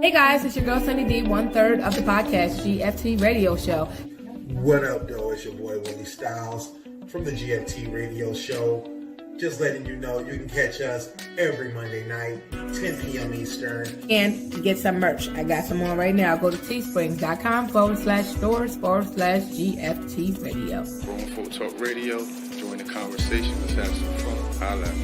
Hey guys, it's your girl Sunny D, 1/3 of the podcast GFT Radio Show. What up, though? It's your boy Willie Styles from the GFT Radio Show. Just letting you know you can catch us every Monday night, 10 p.m. Eastern. And to get some merch, I got some on right now. Go to teesprings.com/stores/GFT Radio. Grown Folk Talk Radio. Join the conversation. Let's have some fun. Holla at us.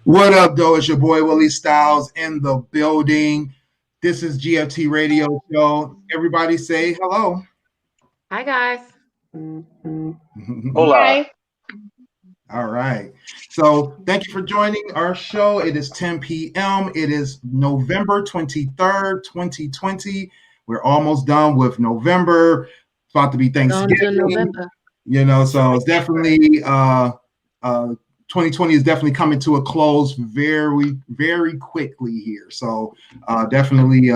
What up, though? It's your boy Willie Styles in the building. This is GFT Radio Show. Everybody say hello. Hi, guys. Hola. Hi. All right. So thank you for joining our show. It is 10 p.m. It is November 23rd, 2020. We're almost done with November. It's about to be Thanksgiving. You know, so it's definitely 2020 is definitely coming to a close very, very quickly here. So definitely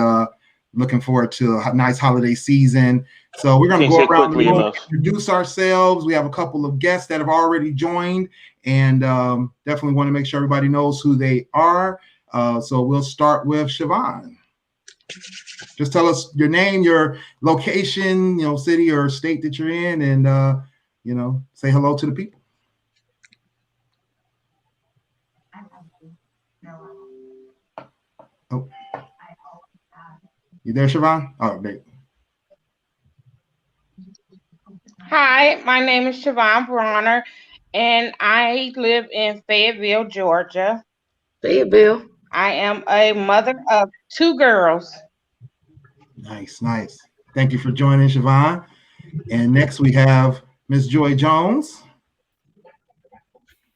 looking forward to a nice holiday season. So we're going to go around and introduce ourselves. We have a couple of guests that have already joined, and definitely want to make sure everybody knows who they are. So we'll start with Chevonne. Just tell us your name, your location, you know, city or state that you're in, and you know, say hello to the people. Oh, you there, Chevonne? Oh, there. Hi, my name is Chevonne Brawner, and I live in Fayetteville, Georgia. Fayetteville. I am a mother of 2 girls. Nice, nice. Thank you for joining, Chevonne. And next we have Miss Joi Jones.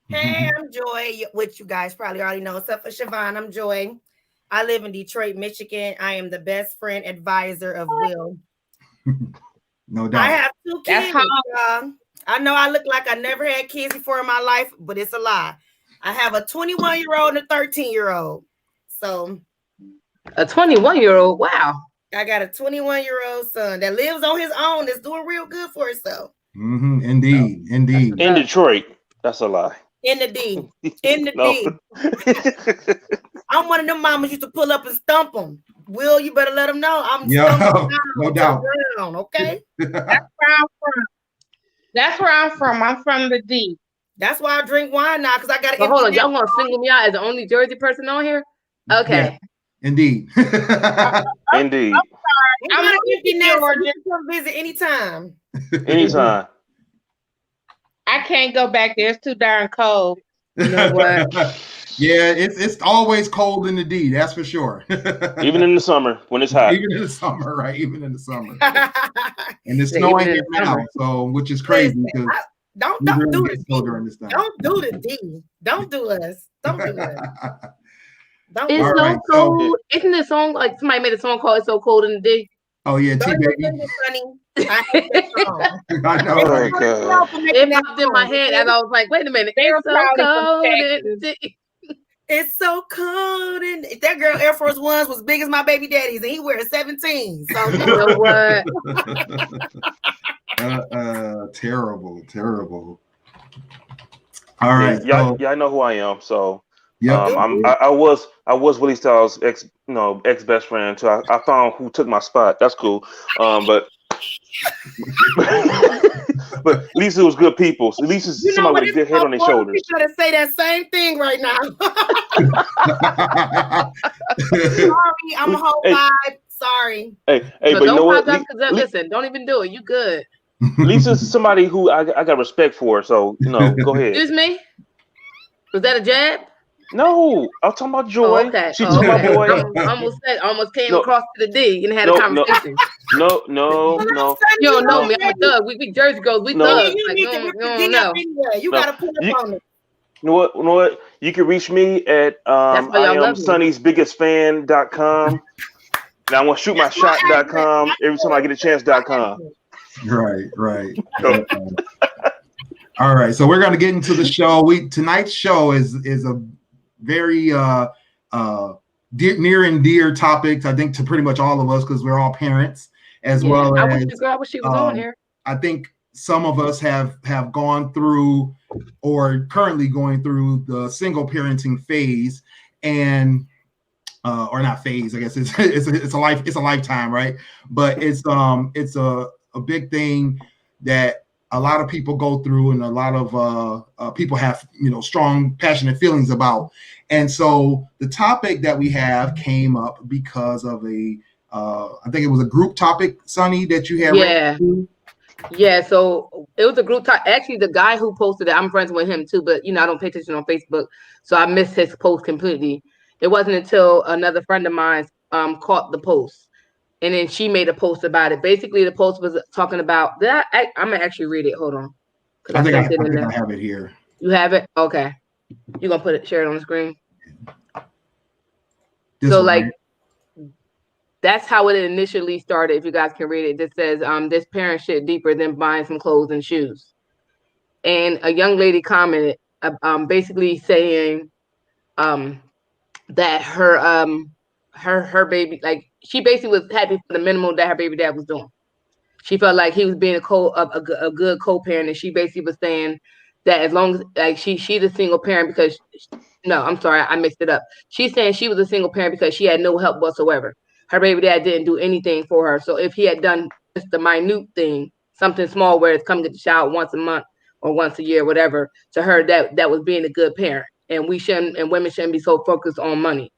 Hey, I'm Joi, which you guys probably already know. Except for Chevonne, I'm Joi. I live in Detroit, Michigan. I am the best friend advisor of Will. No doubt. I have 2 kids. I know I look like I never had kids before in my life, but it's a lie. I have a 21-year-old and a 13-year-old. So a 21-year-old. Wow. I got a 21-year-old son that lives on his own, that's doing real good for himself. Mm-hmm. Indeed, indeed. In Detroit. That's a lie. In the D. In the D. I'm one of them mamas used to pull up and stump them. Will, you better let them know. I'm no doubt. Ground, okay? That's where I'm from. That's where I'm from. I'm from the D. That's why I drink wine now, because I got to. Hold on, y'all want to single me out as the only Jersey person on here? Okay. Yeah. Indeed. Indeed. I'm going to empty now, so you can come visit anytime. Anytime. I can't go back there. It's too darn cold. You know what? Yeah, it's always cold in the D, that's for sure. Even in the summer when it's hot. Even in the summer, right? Even in the summer. And it's snowing here now, so which is crazy because don't do the D. Don't do the D. Don't do us. Don't do us. It's so cold. Isn't the song like somebody made a song called "It's So Cold in the D"? Oh yeah, T-Baby. I hate that song. I know. It popped in my head, and I was like, "Wait a minute, it's so cold in the D." It's so cold, and that girl Air Force Ones was big as my baby daddy's, and he wears 17. So you know what? Terrible. All right, yeah, I know who I am. So yeah, I was Willie Styles' ex best friend until I found who took my spot. That's cool. But but at least it was good people. So at least it's somebody with a good head on their shoulders. You gotta say that same thing right now. Sorry, I'm a whole vibe. Sorry. Hey, but you know what? Listen, don't even do it. You good. At least it's somebody who I got respect for. So go ahead. Excuse me. Was that a jab? No, I'm talking about Joi. Oh, okay. She took my boy. almost came across to the D and had a conversation. No. You don't know me. I'm a thug. We Jersey girls. We thugs. You don't know. You gotta put up on it. You know what? You can reach me at I am sunnysbiggestfan.com. And I want to shoot my shot.com every time I get a chance.com. Right. All right, so we're going to get into the show. Tonight's show is a very near and dear topic, I think, to pretty much all of us because we're all parents, as well as. I wish she was on here. I think some of us have gone through or currently going through the single parenting phase, and or not phase, I guess it's a lifetime, right? But it's a big thing that a lot of people go through, and a lot of people have, strong, passionate feelings about. And so the topic that we have came up because of I think it was a group topic, Sonny, that you had. Yeah. Yeah, so it was a group talk. Actually, the guy who posted it, I'm friends with him too, but I don't pay attention on Facebook, so I missed his post completely. It wasn't until another friend of mine caught the post, and then she made a post about it. Basically, the post was talking about that. I'm gonna actually read it. Hold on, I think I have it here. You have it? Okay. You gonna share it on the screen? That's how it initially started. If you guys can read it, it says, this parent shit deeper than buying some clothes and shoes. And a young lady commented, basically saying, that her baby, like, she basically was happy for the minimum that her baby dad was doing. She felt like he was being a good co-parent, and she basically was saying that as long as, like, she's a single parent because no, I'm sorry, I mixed it up. She's saying she was a single parent because she had no help whatsoever. Her baby dad didn't do anything for her. So if he had done just the minute thing, something small where it's come get the child once a month or once a year, whatever, to her that was being a good parent. And women shouldn't be so focused on money.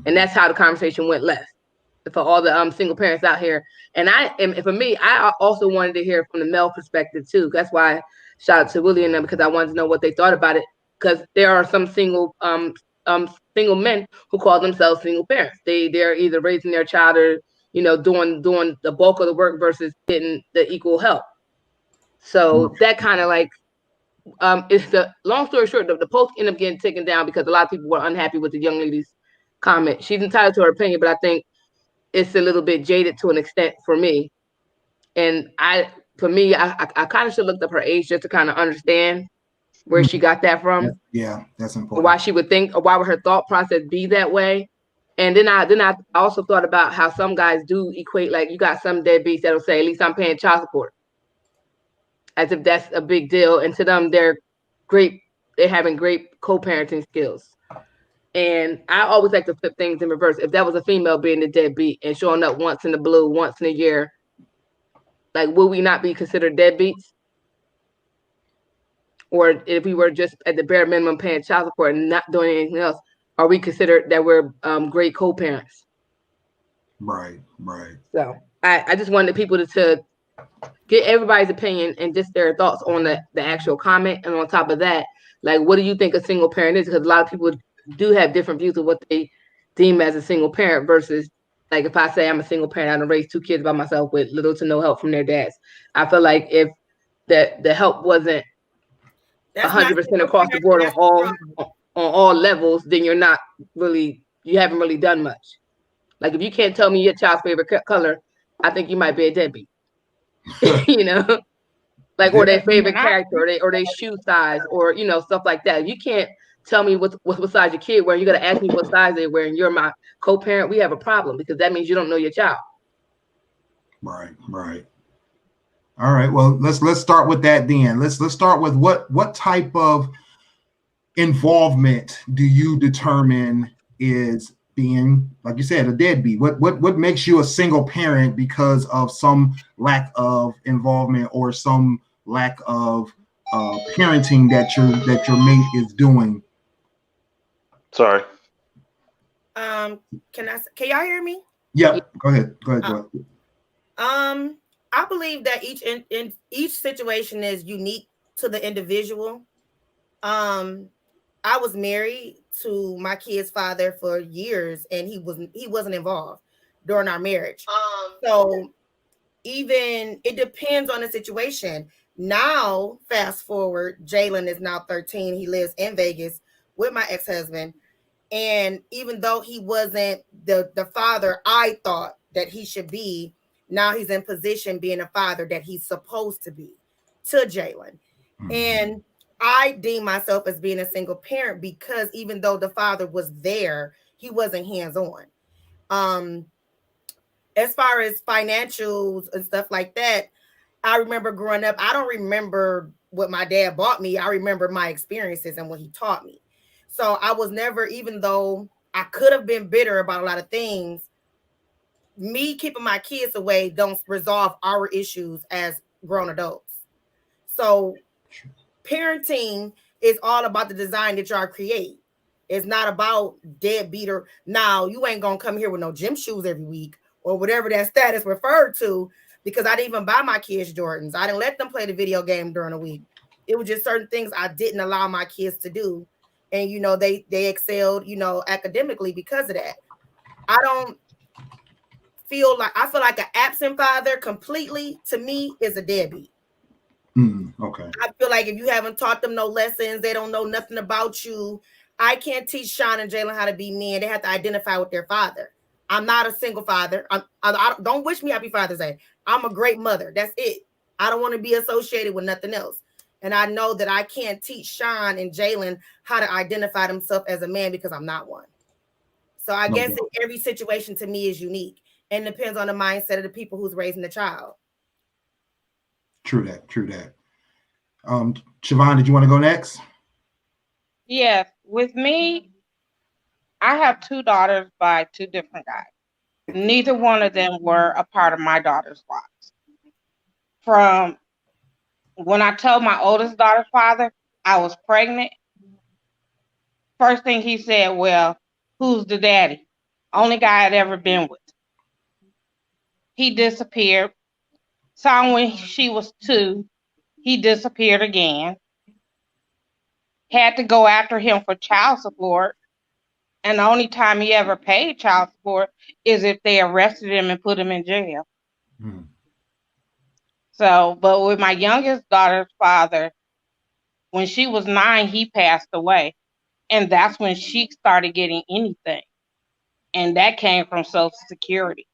And that's how the conversation went left for all the single parents out here. And for me, I also wanted to hear from the male perspective too. That's why shout out to Willie and them, because I wanted to know what they thought about it. Because there are some single men who call themselves single parents. They're either raising their child or doing the bulk of the work versus getting the equal help. So that kind of like it's the long story short. The post ended up getting taken down because a lot of people were unhappy with the young lady's comment. She's entitled to her opinion, but I think it's a little bit jaded to an extent for me. And I kind of should look up her age just to kind of understand where she got that from. Yeah, that's important. Why she would think, or why would her thought process be that way? And then I also thought about how some guys do equate, like you got some deadbeats that'll say, at least I'm paying child support, as if that's a big deal. And to them, they're having great co-parenting skills. And I always like to flip things in reverse. If that was a female being the deadbeat and showing up once in the blue, once in a year, like, would we not be considered deadbeats? Or if we were just at the bare minimum paying child support and not doing anything else, are we considered that we're great co-parents? Right. So I just wanted people to get everybody's opinion and just their thoughts on the actual comment. And on top of that, like, what do you think a single parent is? Because a lot of people do have different views of what they deem as a single parent versus, like, if I say I'm a single parent, I don't raise 2 kids by myself with little to no help from their dads. I feel like if the help wasn't 100% across the board on all levels, then you haven't really done much. Like, if you can't tell me your child's favorite color, I think you might be a deadbeat. Like, or their favorite character, or their shoe size, or stuff like that. If you can't tell me what size your kid wearing, you got to ask me what size they're wearing. You're my co-parent. We have a problem, because that means you don't know your child. Right. All right. Well, let's start with that then. Let's start with what type of involvement do you determine is being, like you said, a deadbeat? What makes you a single parent because of some lack of involvement or some lack of parenting that your mate is doing? Sorry. Can y'all hear me? Yeah. Go ahead. I believe that each situation is unique to the individual. I was married to my kid's father for years, and he wasn't involved during our marriage. So even it depends on the situation. Now, fast forward, Jalen is now 13. He lives in Vegas with my ex-husband. And even though he wasn't the father I thought that he should be, now he's in position being a father that he's supposed to be to Jalen. Mm-hmm. And I deem myself as being a single parent because even though the father was there, he wasn't hands-on. As far as financials and stuff like that, I remember growing up, I don't remember what my dad bought me. I remember my experiences and what he taught me. So I was never, even though I could have been bitter about a lot of things, me keeping my kids away don't resolve our issues as grown adults. So parenting is all about the design that y'all create. It's not about deadbeat. Now you ain't gonna come here with no gym shoes every week or whatever that status referred to, because I didn't even buy my kids Jordans. I didn't let them play the video game during the week. It was just certain things I didn't allow my kids to do. And they excelled, academically because of that. I feel like an absent father completely, to me, is a deadbeat. Okay. I feel like if you haven't taught them no lessons, they don't know nothing about you. I can't teach Sean and Jalen how to be men. They have to identify with their father. I'm not a single father. I don't wish me happy Father's Day. I'm a great mother. That's it. I don't want to be associated with nothing else. And I know that I can't teach Sean and Jalen how to identify themselves as a man because I'm not one. So I guess every situation to me is unique and depends on the mindset of the people who's raising the child. True that. Chevonne, did you want to go next? Yes. With me, I have two daughters by two different guys. Neither one of them were a part of my daughter's lives. From when I told my oldest daughter's father I was pregnant, first thing he said, well, who's the daddy? Only guy I'd ever been with. He disappeared. Saw him when she was 2. He disappeared again. Had to go after him for child support. And the only time he ever paid child support is if they arrested him and put him in jail. So, but with my youngest daughter's father, when she was 9, he passed away. And that's when she started getting anything. And that came from Social Security.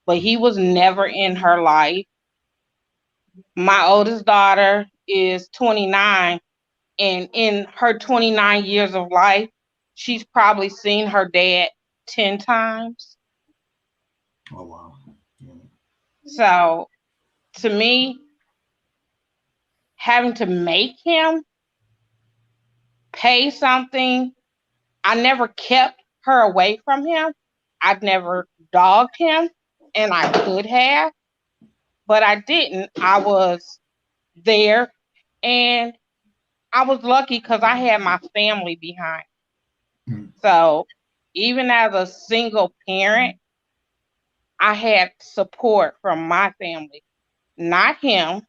But he was never in her life. My oldest daughter is 29. And in her 29 years of life, she's probably seen her dad 10 times. Oh, wow. Yeah. So to me, having to make him pay something, I never kept her away from him. I've never dogged him, and I could have, but I didn't. I was there, and I was lucky because I had my family behind. So even as a single parent, I had support from my family, not him,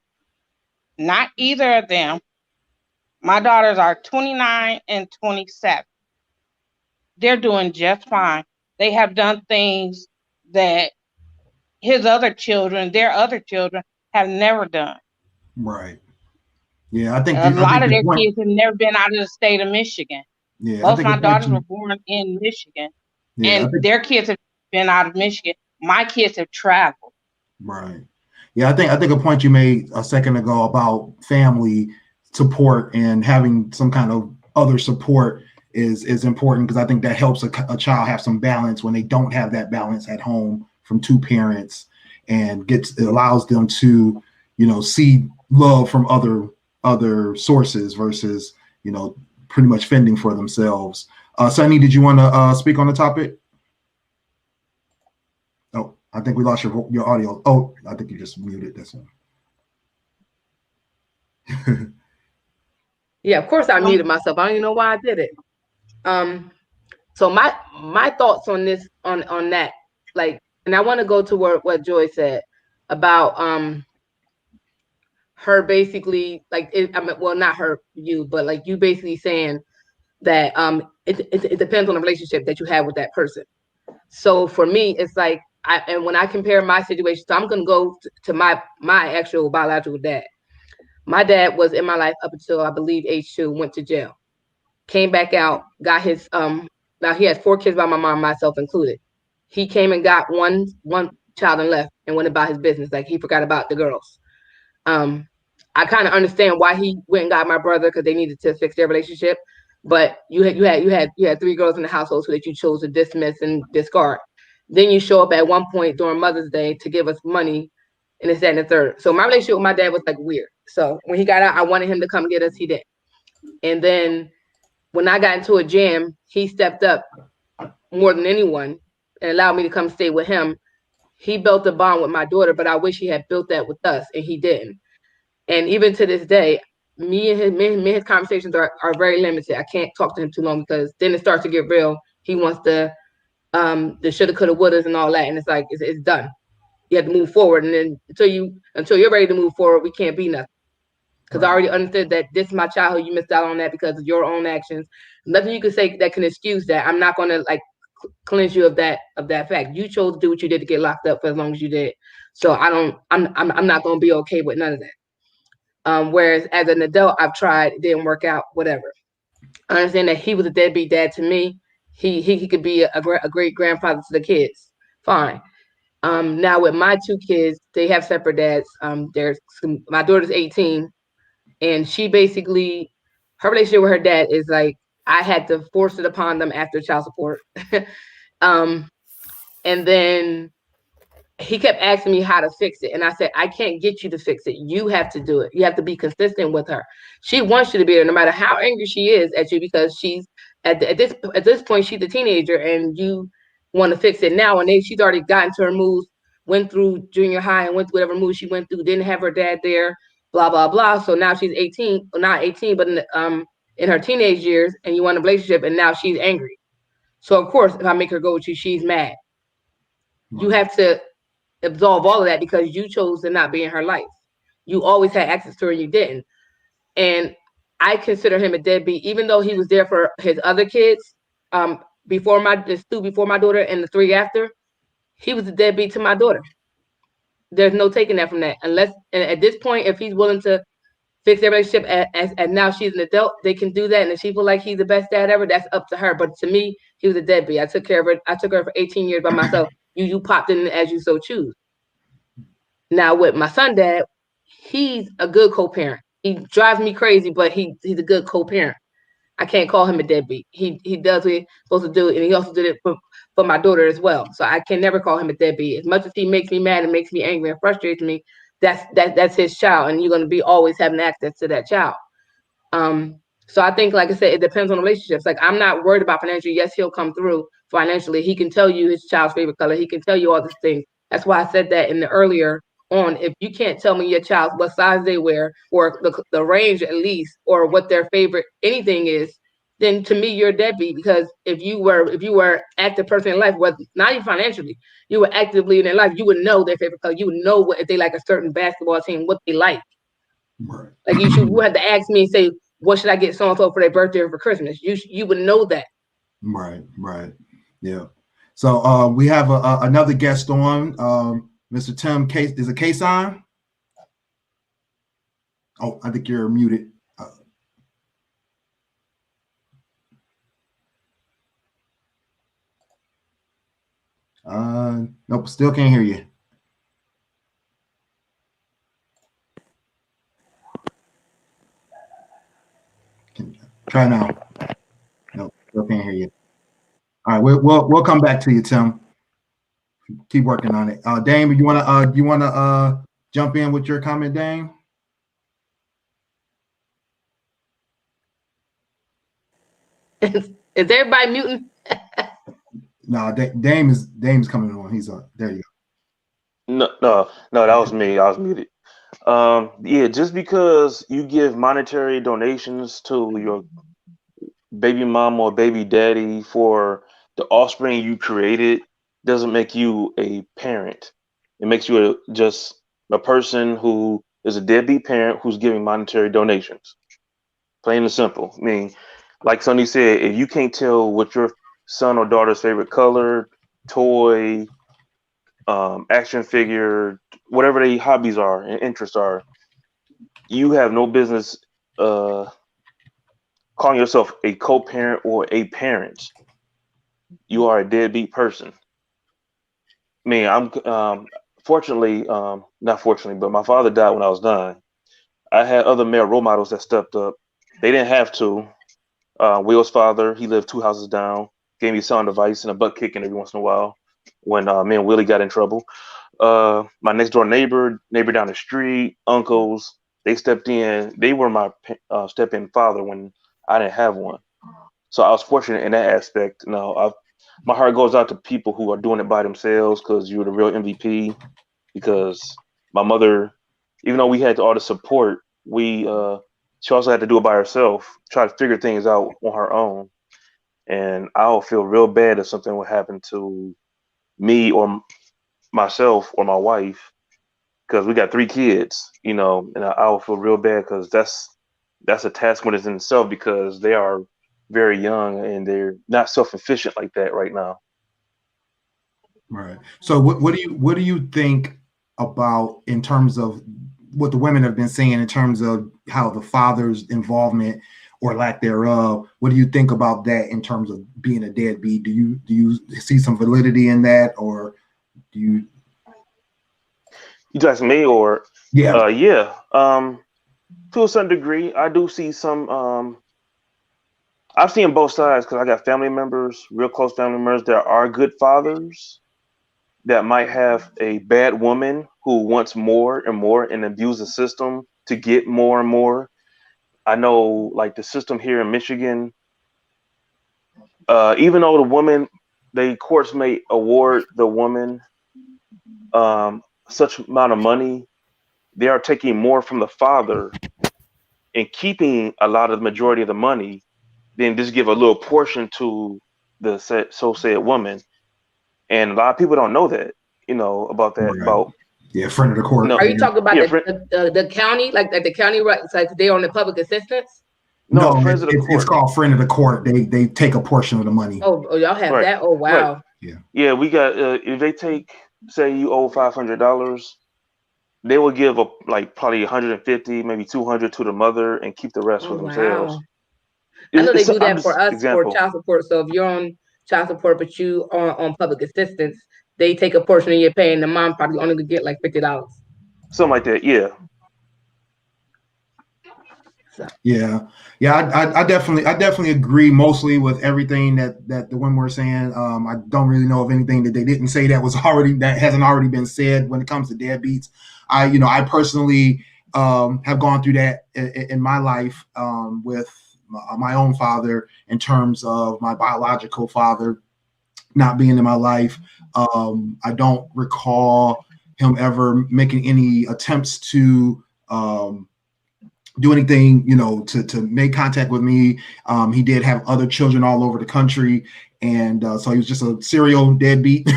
not either of them. My daughters are 29 and 27. They're doing just fine. They have done things that their other children have never done. Right. Yeah, I think a lot of their kids have never been out of the state of Michigan. Yeah, both my daughters were born in Michigan, and their kids have been out of Michigan. My kids have traveled. Right. Yeah, I think a point you made a second ago about family support and having some kind of other support is important, because I think that helps a child have some balance when they don't have that balance at home from two parents, and it allows them to, see love from other sources versus, pretty much fending for themselves. Sunny, did you want to speak on the topic? Oh, I think we lost your audio. Oh, I think you just muted this one. Yeah, of course I muted myself. I don't even know why I did it. So my thoughts on this, on that, like, and I want to go to what Joi said about her basically, like, well, not her, you, but like you basically saying that it depends on the relationship that you have with that person. So for me, it's like, and when I compare my situation, so I'm gonna go to my actual biological dad. My dad was in my life up until I believe age 2, went to jail, came back out, got his now he has 4 kids by my mom, myself included. He came and got one child and left and went about his business, like he forgot about the girls. I kind of understand why he went and got my brother, because they needed to fix their relationship. But you had 3 girls in the household that you chose to dismiss and discard. Then you show up at one point during Mother's Day to give us money and this, that, and the third. So my relationship with my dad was like weird. So when he got out, I wanted him to come get us. He did. And then when I got into a jam, he stepped up more than anyone and allowed me to come stay with him. He built a bond with my daughter, but I wish he had built that with us, and he didn't. And even to this day, me and his conversations are very limited. I can't talk to him too long because then it starts to get real. He wants the shoulda, coulda, wouldas and all that, and it's like it's done. You have to move forward, and then until you're ready to move forward, we can't be nothing. Because I already understood that this is my childhood. You missed out on that because of your own actions. Nothing you can say that can excuse that. I'm not going to like cleanse you of that fact. You chose to do what you did to get locked up for as long as you did. So I'm not going to be okay with none of that. Whereas as an adult, I've tried, it didn't work out, whatever. I understand that he was a deadbeat dad to me. He could be a great grandfather to the kids. Fine. Now with my two kids, they have separate dads. My daughter's 18, and she basically, her relationship with her dad is like, I had to force it upon them after child support. And then he kept asking me how to fix it. And I said, I can't get you to fix it. You have to do it. You have to be consistent with her. She wants you to be there no matter how angry she is at you, because she's at this point, she's a teenager and you want to fix it now. And she's already gotten to her moves, went through junior high and went through whatever moves she went through, didn't have her dad there, blah, blah, blah. So now she's 18, not 18, but in her teenage years, and you want a relationship, and now she's angry. So of course, if I make her go with you, she's mad. You have to absolve all of that because you chose to not be in her life. You always had access to her and you didn't. And I consider him a deadbeat, even though he was there for his other kids before my daughter and the three after. He was a deadbeat to my daughter. There's no taking that from that. Unless, and at this point, if he's willing to fix their relationship as now she's an adult, they can do that. And if she feels like he's the best dad ever, that's up to her. But to me, he was a deadbeat. I took care of her. I took her for 18 years by myself. You popped in as you so choose. Now with my son dad, he's a good co-parent. He drives me crazy, but he's a good co-parent. I can't call him a deadbeat. He does what he's supposed to do, and he also did it for my daughter as well. So I can never call him a deadbeat. As much as he makes me mad and makes me angry and frustrates me, that's his child, and you're going to be always having access to that child. So I think, like I said, it depends on relationships. Like, I'm not worried about financially. Yes, he'll come through financially. He can tell you his child's favorite color. He can tell you all these things. That's why I said that in the earlier on. If you can't tell me your child what size they wear, or the range at least, or what their favorite anything is, then to me you're a deadbeat. Because if you were active person in life, was not even financially, you were actively in their life, you would know their favorite color. You would know if they like a certain basketball team, what they like. Right. Like you have to ask me and say, what should I get so and so for their birthday or for Christmas? You would know that. Right. Yeah. So we have another guest on, Mr. Tim Case. Is a case on? Oh, I think you're muted. Nope, still can't hear you. Try now. Nope, still can't hear you. All right, we'll come back to you, Tim. Keep working on it. Dame, you wanna jump in with your comment, Dame? Is everybody muting? No, Dame's coming on. He's on. There you go. No, that was me. I was muted. Yeah, just because you give monetary donations to your baby mama or baby daddy for the offspring you created doesn't make you a parent. It makes you just a person who is a deadbeat parent who's giving monetary donations. Plain and simple. I mean, like Sonny said, if you can't tell what your son or daughter's favorite color, toy, action figure, whatever their hobbies are and interests are, you have no business calling yourself a co-parent or a parent. You are a deadbeat person. I mean, I'm fortunately, not fortunately, but my father died when I was 9. I had other male role models that stepped up. They didn't have to. Will's father, he lived 2 houses down, gave me sound advice and a butt kicking every once in a while when me and Willie got in trouble. my next door neighbor down the street, uncles, they stepped in. They were my step-in father when I didn't have one. So I was fortunate in that aspect. My heart goes out to people who are doing it by themselves, because you're the real MVP. Because my mother, even though we had all the support, she also had to do it by herself, try to figure things out on her own. And I'll feel real bad if something would happen to me or myself or my wife, because we got 3 kids, and I'll feel real bad, because that's a task within itself, because they are very young and they're not self-efficient like that right now. Right. So what do you think about, in terms of what the women have been saying, in terms of how the father's involvement or lack thereof? What do you think about that in terms of being a deadbeat? Do you see some validity in that, or do you? You asking me, or? Yeah. Yeah. To a certain degree, I do see some. I've seen both sides, because I got family members, real close family members, that are good fathers, that might have a bad woman who wants more and more and abuse the system to get more and more. I know, like, the system here in Michigan, even though the woman, the courts may award the woman such amount of money, they are taking more from the father and keeping a lot of the majority of the money, then just give a little portion to the said woman. And a lot of people don't know that, about that. Right. About friend of the court. Are you talking about the county, like the county, right? It's like they're on the public assistance? No, friends of the court. It's called friend of the court. They take a portion of the money. Oh, y'all have that? Oh, wow. Right. Yeah, we got. If they take, say you owe $500, they will give probably 150, maybe 200 to the mother and keep the rest for themselves. I know they do that for us for child support. So if you're on child support but you are on public assistance, they take a portion of your pay, and the mom probably only could get like $50. Something like that, yeah. Yeah. I definitely agree mostly with everything that the women were saying. I don't really know of anything that they didn't say that hasn't already been said when it comes to deadbeats. I personally have gone through that in my life with my own father, in terms of my biological father not being in my life. I don't recall him ever making any attempts to do anything, to make contact with me. He did have other children all over the country, and so he was just a serial deadbeat.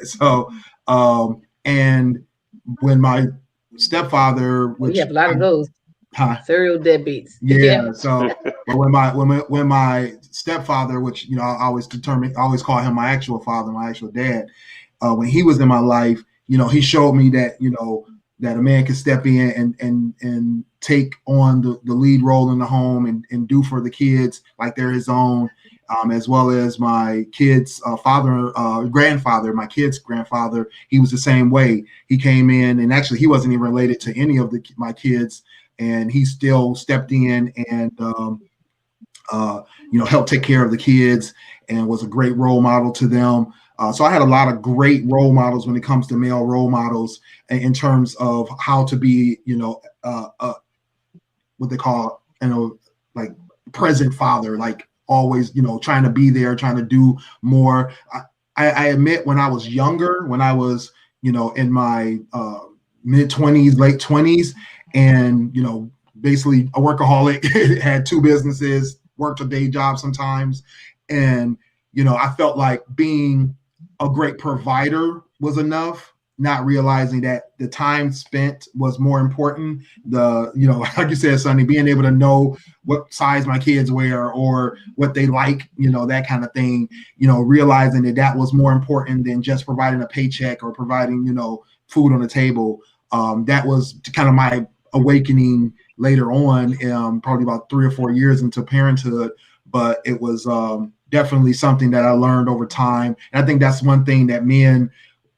So, and when my stepfather, which we have a lot of those serial deadbeats. Yeah. So when my stepfather, which I always call him my actual father, my actual dad, when he was in my life, he showed me that that a man can step in and take on the lead role in the home and do for the kids like they're his own, as well as my kids' grandfather, my kids' grandfather. He was the same way. He came in, and actually he wasn't even related to any of my kids, and he still stepped in and helped take care of the kids and was a great role model to them. So I had a lot of great role models when it comes to male role models in terms of how to be, what they call, like present father, like always, trying to be there, trying to do more. I admit, when I was younger, when I was, in my mid-20s, late 20s, and, basically a workaholic, had 2 businesses, worked a day job sometimes. And, I felt like being a great provider was enough, not realizing that the time spent was more important. Like you said, Sonny, being able to know what size my kids wear or what they like, that kind of thing, realizing that was more important than just providing a paycheck or providing, food on the table. That was kind of my awakening later on, probably about 3 or 4 years into parenthood. But it was definitely something that I learned over time. And I think that's one thing that men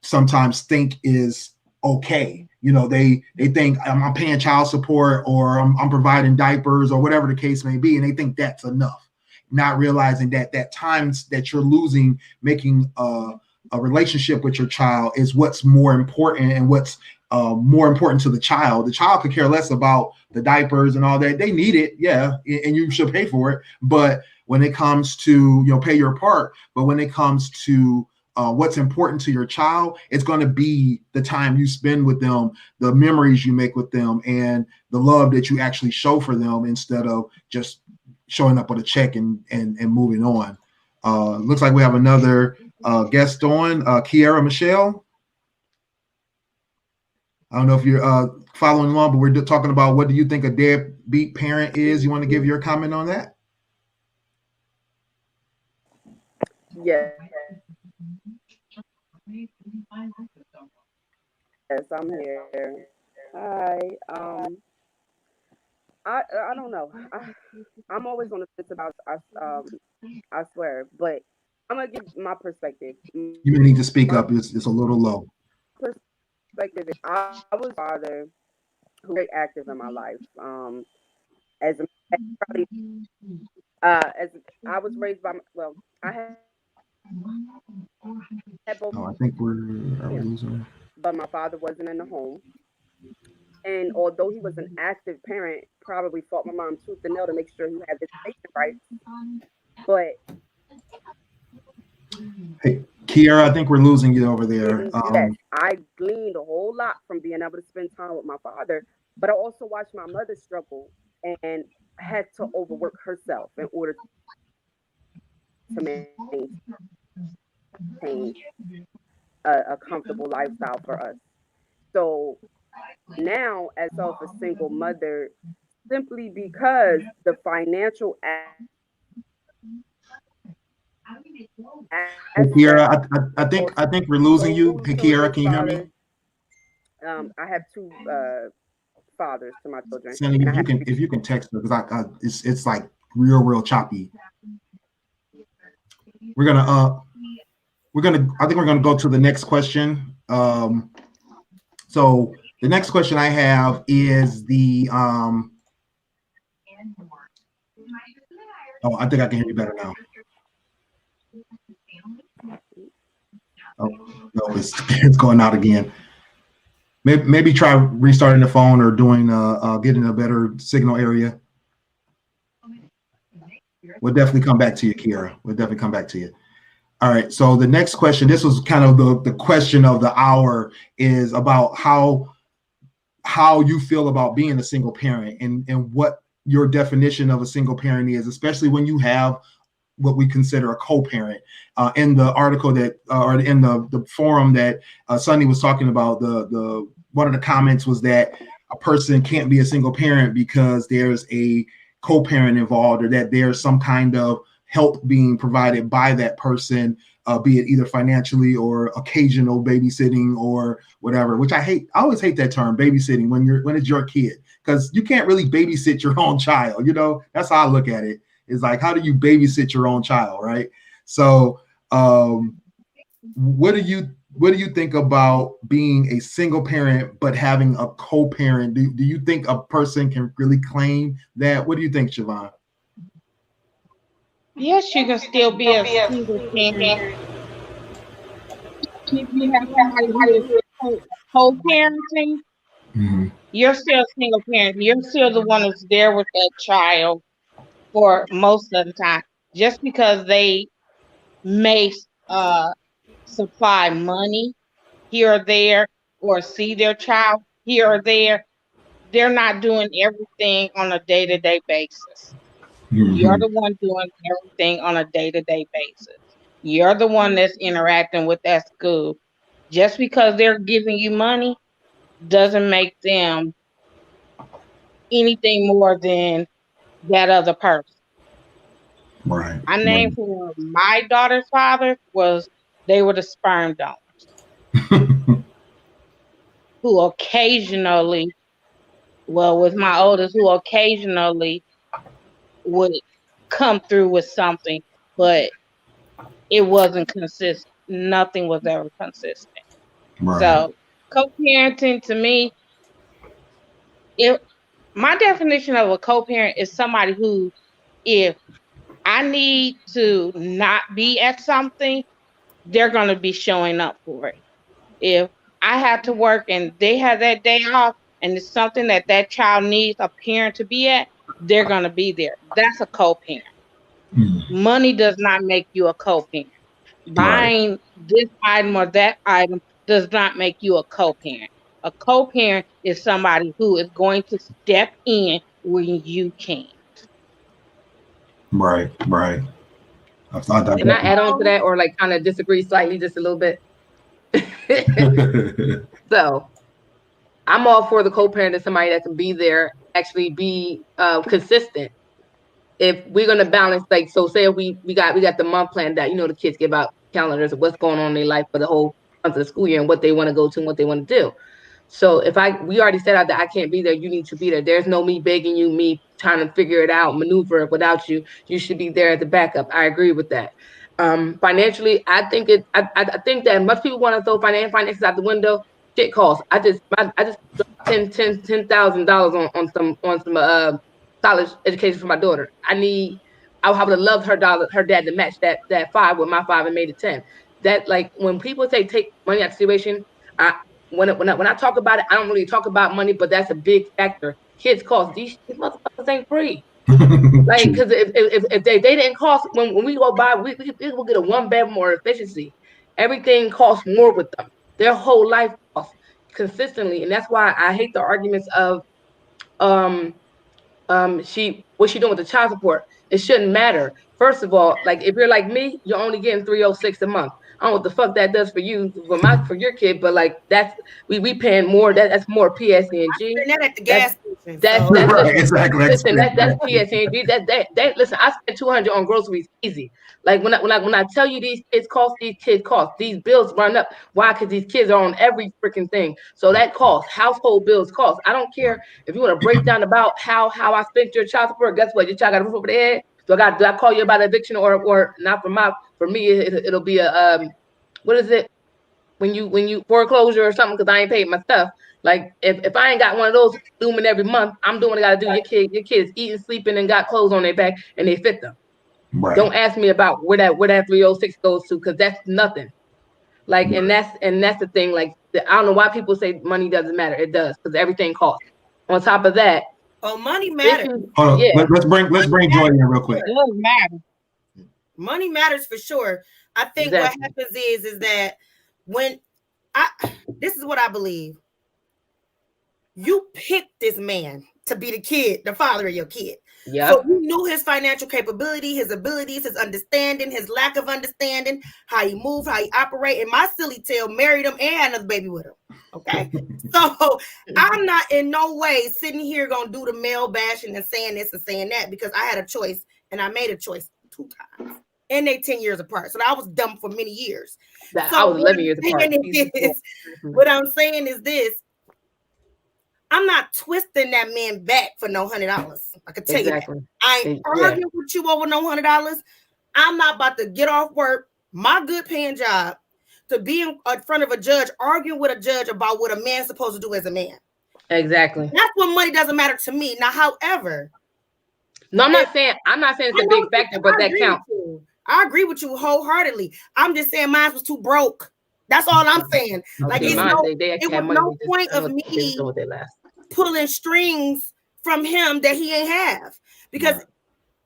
sometimes think is okay. They think I'm paying child support, or I'm providing diapers, or whatever the case may be. And they think that's enough, not realizing that times that you're losing making a relationship with your child is what's more important, and what's more important to the child. The child could care less about the diapers and all that. They need it, yeah, and you should pay for it. But when it comes to, pay your part, but when it comes to what's important to your child, it's going to be the time you spend with them, the memories you make with them, and the love that you actually show for them, instead of just showing up with a check and moving on. Looks like we have another guest on, Keira Michelle. I don't know if you're following along, but we're talking about, what do you think a deadbeat parent is? You want to give your comment on that? Yes. Yes, I'm here. Hi. I don't know. I'm always on the fence about I swear, but I'm gonna give my perspective. You may need to speak up. It's a little low. Perspective is, I was a father who was very active in my life. As I was raised by, I had both. Oh, I think are we losing? But my father wasn't in the home. And although he was an active parent, probably fought my mom tooth and nail to make sure he had visitation rights. But hey, Keira, I think we're losing you over there. Yes, I gleaned a whole lot from being able to spend time with my father, but I also watched my mother struggle and had to overwork herself in order to maintain a comfortable lifestyle for us. So now, as a single mother, simply because the financial Hey, Keira, I think we're losing you. Hey, Keira, can you hear me? I have two fathers to my children. Sandy, if you can text her, because it's like real choppy. I think we're gonna go to the next question. So the next question I have is the oh, I think I can hear you better now. Oh no, it's going out again. Maybe try restarting the phone, or doing getting a better signal area. We'll definitely come back to you, Keira. We'll definitely come back to you. All right. So the next question, this was kind of the question of the hour, is about how you feel about being a single parent, and what your definition of a single parent is, especially when you have what we consider a co-parent. In the article that, or in the forum that Sunny was talking about, the one of the comments was that a person can't be a single parent because there's a co-parent involved, or that there's some kind of help being provided by that person, be it either financially or occasional babysitting or whatever, which I hate. I always hate that term, babysitting, when it's your kid, because you can't really babysit your own child. That's how I look at it. It's like, how do you babysit your own child, right? So what do you think about being a single parent but having a co-parent? Do you think a person can really claim that? What do you think, Chevonne? Yes, you can still be a single parent. If you have somebody who is co-parenting, Mm-hmm. you're still a single parent. You're still the one that's there with that child for most of the time. Just because they may supply money here or there, or see their child here or there, they're not doing everything on a day-to-day basis. Mm-hmm. You're the one doing everything on a day-to-day basis. You're the one that's interacting with that school. Just because they're giving you money doesn't make them anything more than that other person. Right. My name for my daughter's father they were the sperm donors. Who occasionally, with my oldest, who occasionally would come through with something, but it wasn't consistent. Nothing was ever consistent. Right. So co-parenting, to me, my definition of a co-parent is somebody who, if I need to not be at something, they're going to be showing up for it. If I have to work and they have that day off and it's something that child needs a parent to be at, they're going to be there. That's a co-parent. Money does not make you a co-parent. Buying this item or that item does not make you a co-parent. A co-parent is somebody who is going to step in when you can't. Right. I thought that. Can I add on to that, or like kind of disagree slightly, just a little bit? So, I'm all for the co-parent is somebody that can be there, actually be consistent. If we're gonna balance, like, so say we got the month planned out, the kids give out calendars of what's going on in their life for the whole month of the school year and what they want to go to and what they want to do. So we already set out that I can't be there, you need to be there. There's no me begging you, me trying to figure it out, maneuver without you. You should be there as a backup. I agree with that. Financially, I think that much people want to throw finances out the window. Shit costs. I just $10,000 on some college education for my daughter. I would have loved her dad to match that $5 with my $5 and made it $10. That, like, when people say take money out of the situation, when I talk about it, I don't really talk about money, but that's a big factor. Kids cost. These motherfuckers ain't free. Like, because if they didn't cost, when we go buy, we will get a 1-bedroom or efficiency. Everything costs more with them. Their whole life costs consistently, and that's why I hate the arguments of what's she doing with the child support. It shouldn't matter. First of all, like, if you're like me, you're only getting $306 a month. I don't know what the fuck that does for you, for your kid, but like, that's we paying more. That's more PSE&G. That at the gas station. That's right, exactly. Listen, that's PSE&G. That listen, I spend $200 on groceries easy. Like, when I tell you these kids cost, these bills run up. Why? Because these kids are on every freaking thing. So that costs. Household bills cost. I don't care if you want to break down about how I spent your child support. Guess what? Your child got a roof over their head. Do I call you about eviction or not? For me, it'll be a what is it when you foreclosure or something because I ain't paid my stuff. Like, if I ain't got one of those looming every month, I'm doing what I gotta do. Your kids eating, sleeping, and got clothes on their back and they fit them. Right. Don't ask me about where that 306 goes to, because that's nothing. Like, and that's the thing. Like, I don't know why people say money doesn't matter. It does, because everything costs. On top of that, money matters. Hold on. Let's bring Joi in real quick. It does matter. Money matters for sure. I think what happens is that this is what I believe. You picked this man to be the father of your kid. Yeah. So you knew his financial capability, his abilities, his understanding, his lack of understanding, how he moved, how he operate. And my silly tail married him and had another baby with him. Okay. So I'm not in no way sitting here gonna do the male bashing and saying this and saying that, because I had a choice and I made a choice 2 times. And they 10 years apart. So I was dumb for many years. I was 11 years apart. What I'm saying is this. I'm not twisting that man back for no $100. I can tell you that. I ain't arguing with you over no $100. I'm not about to get off work, my good paying job, to be in front of a judge, arguing with a judge about what a man's supposed to do as a man. Exactly. That's when money doesn't matter to me. Now, however, no, I'm not saying it's a big factor, but that counts. I agree with you wholeheartedly. I'm just saying mine was too broke. That's all I'm saying. Like, it was no point of me pulling strings from him that he ain't have, because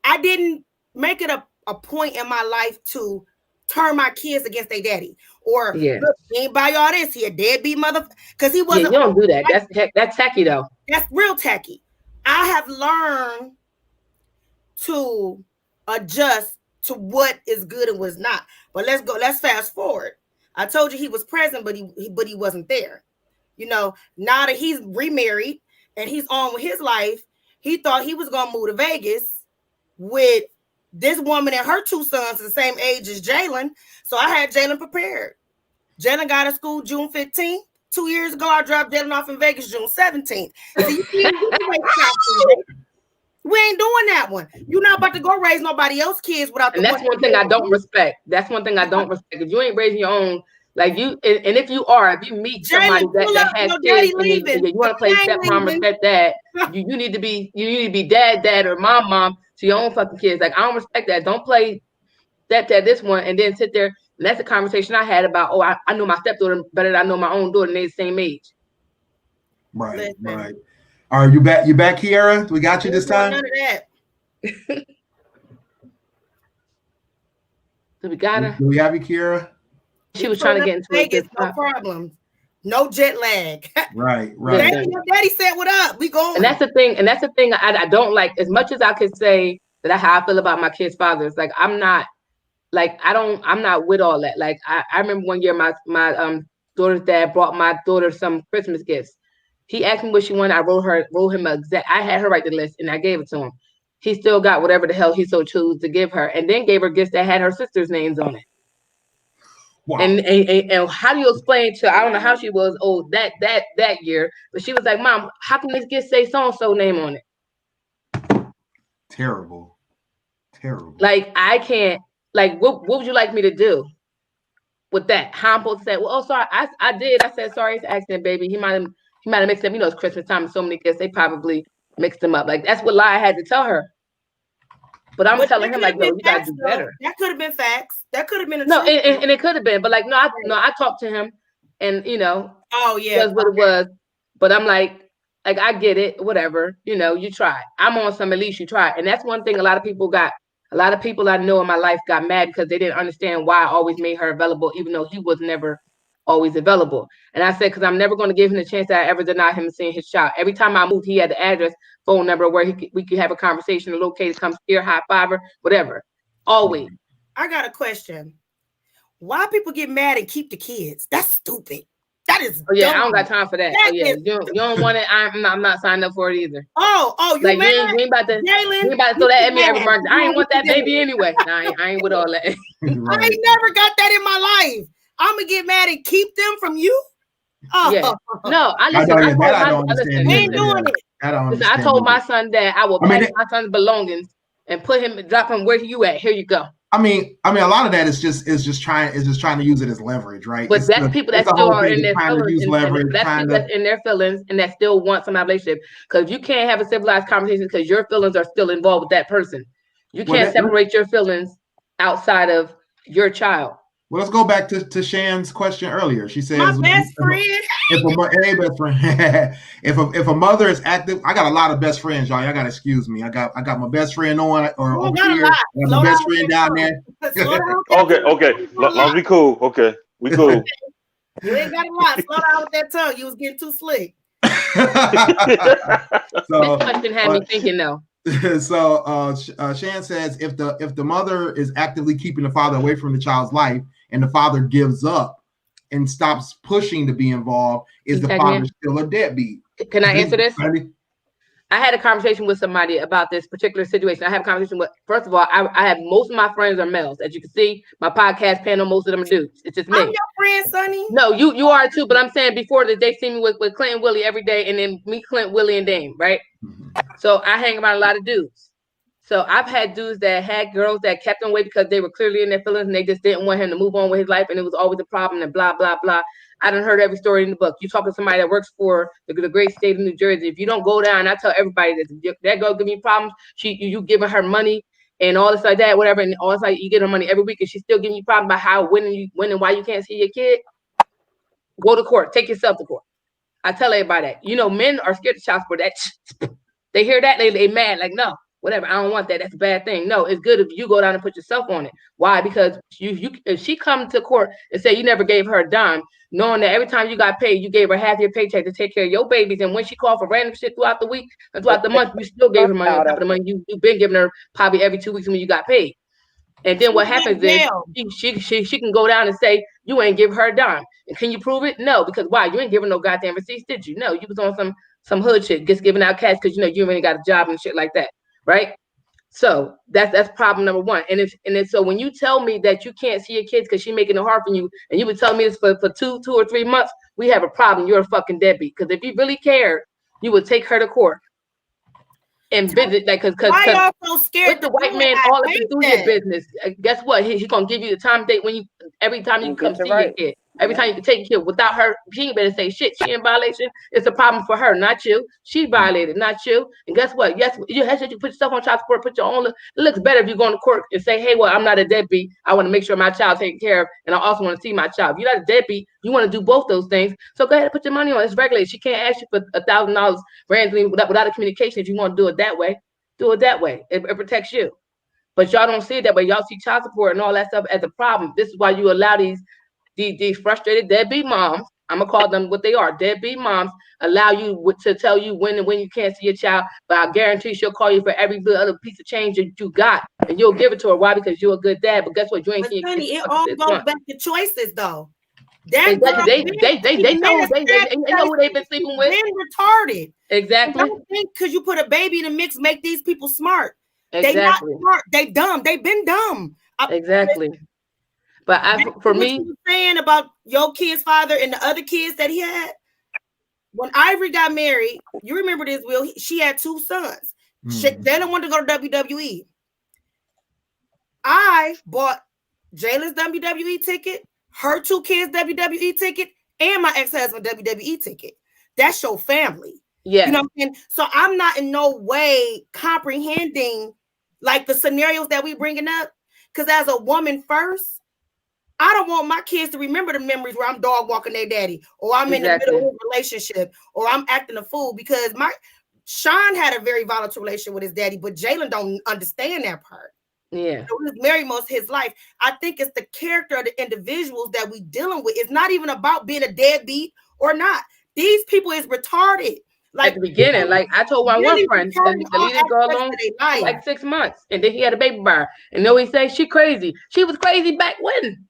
I didn't make it a point in my life to turn my kids against their daddy, or look, he ain't buy y'all this, he a deadbeat mother, because he wasn't. You don't do that. That's tacky though. That's real tacky. I have learned to adjust to what is good and what's not. But let's fast forward. I told you he was present, but he wasn't there. Now that he's remarried and he's on with his life, he thought he was gonna move to Vegas with this woman and her 2 sons the same age as Jalen. So I had Jalen prepared. Jalen got to school June 15th. 2 years ago, I dropped Jalen off in Vegas June 17th. So we ain't doing that one. You're not about to go raise nobody else's kids without. And that's one thing I don't respect. If you ain't raising your own, like, you, and if you meet somebody that has kids and you want to play stepmom or stepdad, you need to be dad or mom to your own fucking kids. Like, I don't respect that. Don't play stepdad this one and then sit there And that's the conversation I had about, oh, I know my stepdaughter better than I know my own daughter, and they're the same age. Right, right. All right, you back, Keira? We got you this time? None of that. So we got her. Do we have you, Keira? She was trying to get into Vegas, no problems. No jet lag. Right. Your daddy said, "What up? We going." And that's the thing. I don't like, as much as I could say that how I feel about my kids' fathers. Like, I'm not with all that. Like, I remember one year my daughter's dad brought my daughter some Christmas gifts. He asked me what she wanted. I wrote him I had her write the list and I gave it to him. He still got whatever the hell he so chose to give her, and then gave her gifts that had her sister's names on it. Wow. And how do you explain to, I don't know how she was old that year, but she was like, Mom, how can this gift say so-and-so name on it? Terrible. Like, I can't, like, what would you like me to do with that? How I'm supposed to say, well, oh, sorry, I did. I said, sorry, it's an accident, baby. He might have mixed them. You know, it's Christmas time and so many gifts, they probably mixed them up. Like, that's what lie I had to tell her. But I'm telling him, like, no, you gotta do better. That could have been facts. That could have been and it could have been, but like, I talked to him, and oh yeah, was what it was. But I'm like I get it, whatever. You try. I'm on some, at least you try. And that's one thing. A lot of people I know in my life got mad because they didn't understand why I always made her available, even though he was never always available. And I said, because I'm never going to give him the chance that I ever denied him seeing his child. Every time I moved, he had the address, phone number where we could have a conversation, locate, come here, high fiver, whatever. Always. I got a question. Why people get mad and keep the kids? That's stupid. That is dumb. I don't got time for that. You don't want it. I'm not signing up for it either. You like, mad? You ain't about to throw that at me every month. I ain't want that baby anyway. I ain't with all that. Right. I ain't never got that in my life. I'm gonna get mad and keep them from you. Yeah. No, I ain't doing it. I told my son that I will pack my son's belongings and drop him where you at. Here you go. I mean, a lot of that is just trying to use it as leverage, right? But that's people that still are in their feelings. That's people that's in their feelings and that still want some relationship. Because you can't have a civilized conversation because your feelings are still involved with that person. You can't separate your feelings outside of your child. Well, let's go back to Shan's question earlier. She says, "My best friend." If a mother is active, I got a lot of best friends, y'all. Y'all gotta excuse me. I got my best friend on over here. I got my best friend down there. Okay. Let's be cool. Okay, we cool. You ain't got a lot. Slow down with that tongue. You was getting too slick. This question had me thinking though. So Shan says, if the mother is actively keeping the father away from the child's life, and the father gives up and stops pushing to be involved, is the father still a deadbeat? Can I answer this? I had a conversation with somebody about this particular situation. I have a conversation with, first of all, I have, most of my friends are males. As you can see, my podcast panel, most of them are dudes. It's just me. I'm your friend, Sonny. No, you are too, but I'm saying before that they see me with Clint and Willie every day, and then me, Clint, Willie, and Dame, right? So I hang around a lot of dudes. So I've had dudes that had girls that kept him away because they were clearly in their feelings and they just didn't want him to move on with his life, and it was always a problem and blah, blah, blah. I done heard every story in the book. You talk to somebody that works for the great state of New Jersey. If you don't go down, I tell everybody that girl give me problems. You giving her money and all this like that, whatever, and all this like you get her money every week and she's still giving you problems about how when and why you can't see your kid. Go to court. Take yourself to court. I tell everybody that. Men are scared of child support. That they hear that they mad, like, no, whatever, I don't want that. That's a bad thing. No, it's good if you go down and put yourself on it. Why? Because if she come to court and say you never gave her a dime, knowing that every time you got paid, you gave her half your paycheck to take care of your babies, and when she called for random shit throughout the week and throughout the month, you still gave her money on top of the money you've been giving her probably every 2 weeks when you got paid. And then what happens is she can go down and say you ain't give her a dime. And can you prove it? No, because why? You ain't giving no goddamn receipts, did you? No, you was on some hood shit, just giving out cash because you ain't got a job and shit like that, right? So that's problem number one. And it's so when you tell me that you can't see your kids because she's making it hard for you, and you would tell me this for 2 or 3 months, we have a problem. You're a fucking deadbeat. Because if you really cared, you would take her to court and visit, like, because y'all so scared with the white man all up and through your business. Guess what? He's gonna give you the time date every time you come see your kid. Every time you can take your kid without her, she ain't better say shit. She in violation. It's a problem for her, not you. She violated, not you. And guess what? Yes, you put yourself on child support, put your own. It looks better if you go to court and say, hey, well, I'm not a deadbeat. I want to make sure my child's taken care of, and I also want to see my child. If you're not a deadbeat, you want to do both those things. So go ahead and put your money on. It's regulated. She can't ask you for $1,000 randomly without a communication. If you want to do it that way, do it that way. It protects you. But y'all don't see it that way. Y'all see child support and all that stuff as a problem. This is why you allow these frustrated deadbeat moms. I'm gonna call them what they are. Deadbeat moms allow you to tell you when and when you can't see your child. But I guarantee she'll call you for every other piece of change that you got, and you'll give it to her. Why? Because you're a good dad. But guess what? You ain't. But honey, it all goes back to choices, though. That exactly. They know who they've been sleeping with. Been retarded. Exactly. And don't think because you put a baby in the mix make these people smart. Exactly. They not smart. They dumb. They've been dumb. Exactly. But for me, you were saying about your kid's father and the other kids that he had. When Ivory got married, you remember this, Will? She had 2 sons. They didn't want to go to WWE. I bought Jalen's WWE ticket, her 2 kids' WWE ticket, and my ex-husband WWE ticket. That's your family. Yeah. You know what I'm saying? So I'm not in no way comprehending like the scenarios that we bringing up. Because as a woman first, I don't want my kids to remember the memories where I'm dog walking their daddy, or I'm in the middle of a relationship, or I'm acting a fool. Because Sean had a very volatile relationship with his daddy, but Jalen don't understand that part. Yeah. So he was married most of his life. I think it's the character of the individuals that we dealing with. It's not even about being a deadbeat or not. These people is retarded. Like at the beginning, like I told my one friend, the leader go along for like 6 months, and then he had a baby by her. And then he say she crazy. She was crazy back when.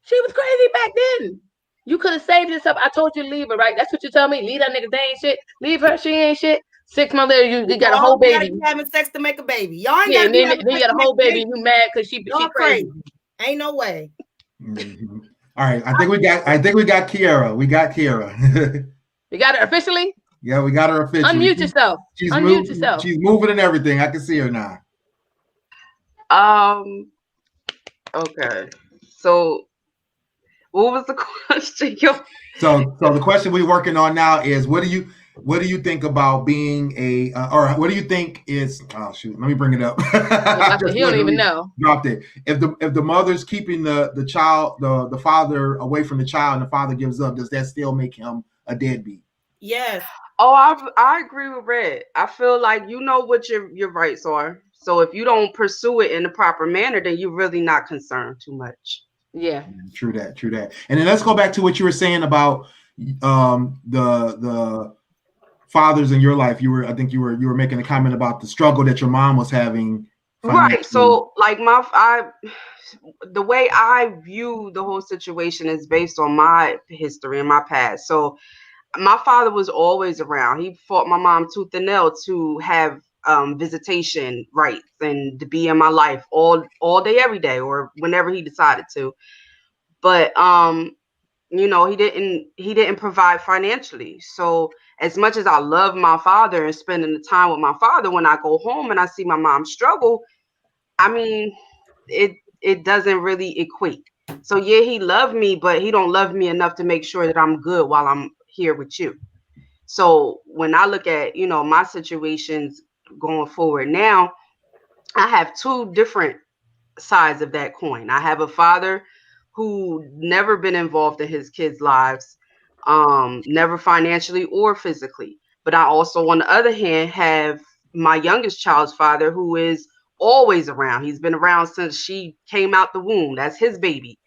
She was crazy back then. You could have saved yourself. I told you to leave her, right? That's what you tell me. Leave that nigga. They ain't shit. Leave her. She ain't shit. 6 months later, you got a whole baby. You having sex to make a baby. Y'all ain't then you got a whole baby. And you mad because she crazy. Ain't no way. Mm-hmm. All right. I think we got Keira. We got Keira. You got her officially? Yeah, we got her officially. Unmute yourself. Unmute yourself. She's moving and everything. I can see her now. Okay. So what was the question? So the question we're working on now is what do you think about being or what do you think is let me bring it up. He don't even know. Dropped it. If the mother's keeping the child, the father away from the child and the father gives up, does that still make him a deadbeat? Yes. Oh, I agree with Red. I feel like you know what your rights are. So if you don't pursue it in the proper manner, then you're really not concerned too much. Yeah. True that. And then let's go back to what you were saying about the fathers in your life. I think you were making a comment about the struggle that your mom was having. Right. So like the way I view the whole situation is based on my history and my past. So my father was always around. He fought my mom tooth and nail to have visitation rights and to be in my life all day, every day, or whenever he decided to. But he didn't provide financially. So as much as I love my father and spending the time with my father, when I go home and I see my mom struggle, I mean, it doesn't really equate. So yeah, he loved me, but he don't love me enough to make sure that I'm good while I'm here with you. So when I look at, my situations going forward now, I have 2 different sides of that coin. I have a father who never been involved in his kids' lives, never financially or physically. But I also, on the other hand, have my youngest child's father who is always around. He's been around since she came out the womb. That's his baby.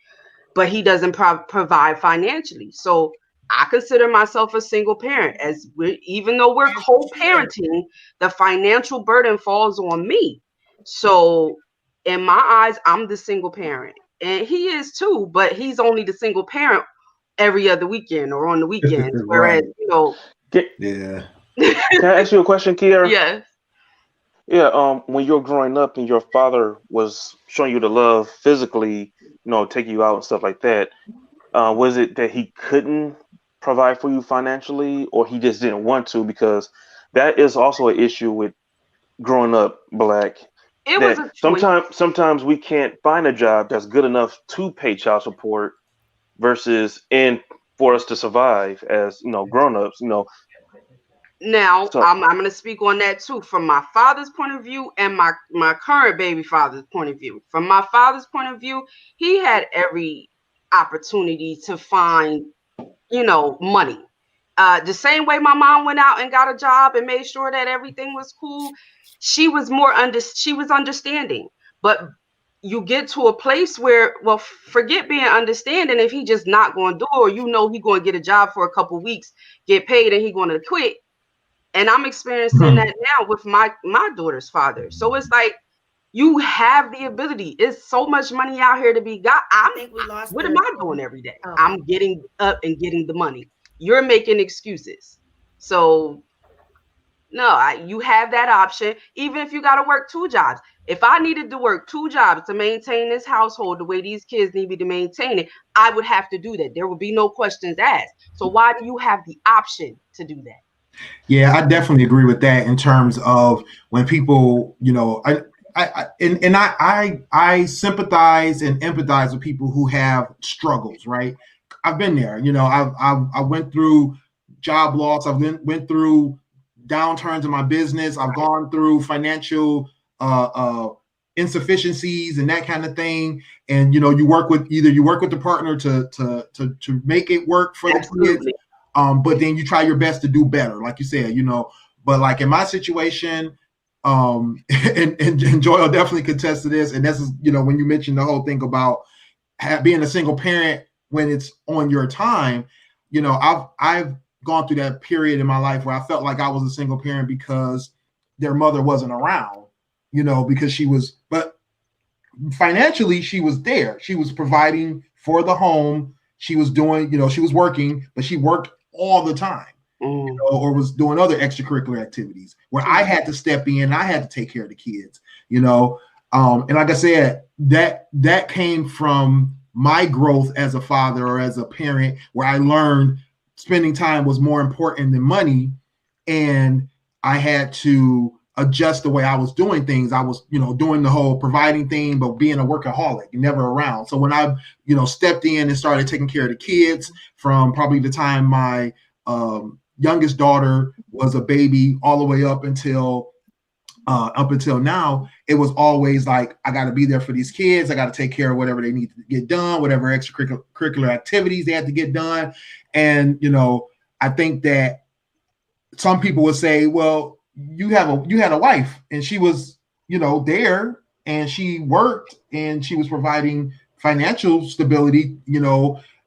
But he doesn't provide financially. So I consider myself a single parent, even though we're co-parenting, the financial burden falls on me. So in my eyes, I'm the single parent, and he is too, but he's only the single parent every other weekend or on the weekends. Whereas, yeah. Can I ask you a question, Keira? Yes. Yeah. When you're growing up and your father was showing you the love physically, taking you out and stuff like that, was it that he couldn't provide for you financially, or he just didn't want to? Because that is also an issue with growing up Black. It was sometimes we can't find a job that's good enough to pay child support, versus and for us to survive as grown-ups. Now, So I'm going to speak on that too, from my father's point of view and my current baby father's point of view. From my father's point of view, he had every opportunity to find, money. The same way my mom went out and got a job and made sure that everything was cool, she was understanding. But you get to a place where, well, forget being understanding. If he just not going to do it, or he going to get a job for a couple weeks, get paid, and he going to quit. And I'm experiencing that now with my daughter's father. So it's like, you have the ability. It's so much money out here to be got. What am I doing every day? Oh. I'm getting up and getting the money. You're making excuses. So no, you have that option. Even if you got to work 2 jobs. If I needed to work 2 jobs to maintain this household the way these kids need me to maintain it, I would have to do that. There would be no questions asked. So why do you have the option to do that? Yeah, I definitely agree with that in terms of when people, I sympathize and empathize with people who have struggles, right? I've been there. I went through job loss. I went through downturns in my business. I've gone through financial insufficiencies and that kind of thing. And you work with the partner to make it work for the kids. But then you try your best to do better, like you said, but like in my situation, and Joy will definitely contest to this. And this is, when you mentioned the whole thing about being a single parent when it's on your time, I've gone through that period in my life where I felt like I was a single parent because their mother wasn't around, because but financially she was there. She was providing for the home. She was doing, she was working, but she worked all the time, or was doing other extracurricular activities where I had to step in and I had to take care of the kids, and like I said, that came from my growth as a father or as a parent, where I learned spending time was more important than money. And I had to adjust the way I was doing things. I was, doing the whole providing thing, but being a workaholic, never around. So when I, stepped in and started taking care of the kids from probably the time my youngest daughter was a baby all the way up until now, it was always like, I got to be there for these kids. I got to take care of whatever they need to get done, whatever extracurricular activities they had to get done. And, I think that some people would say, well, you had a wife and she was, there, and she worked and she was providing financial stability,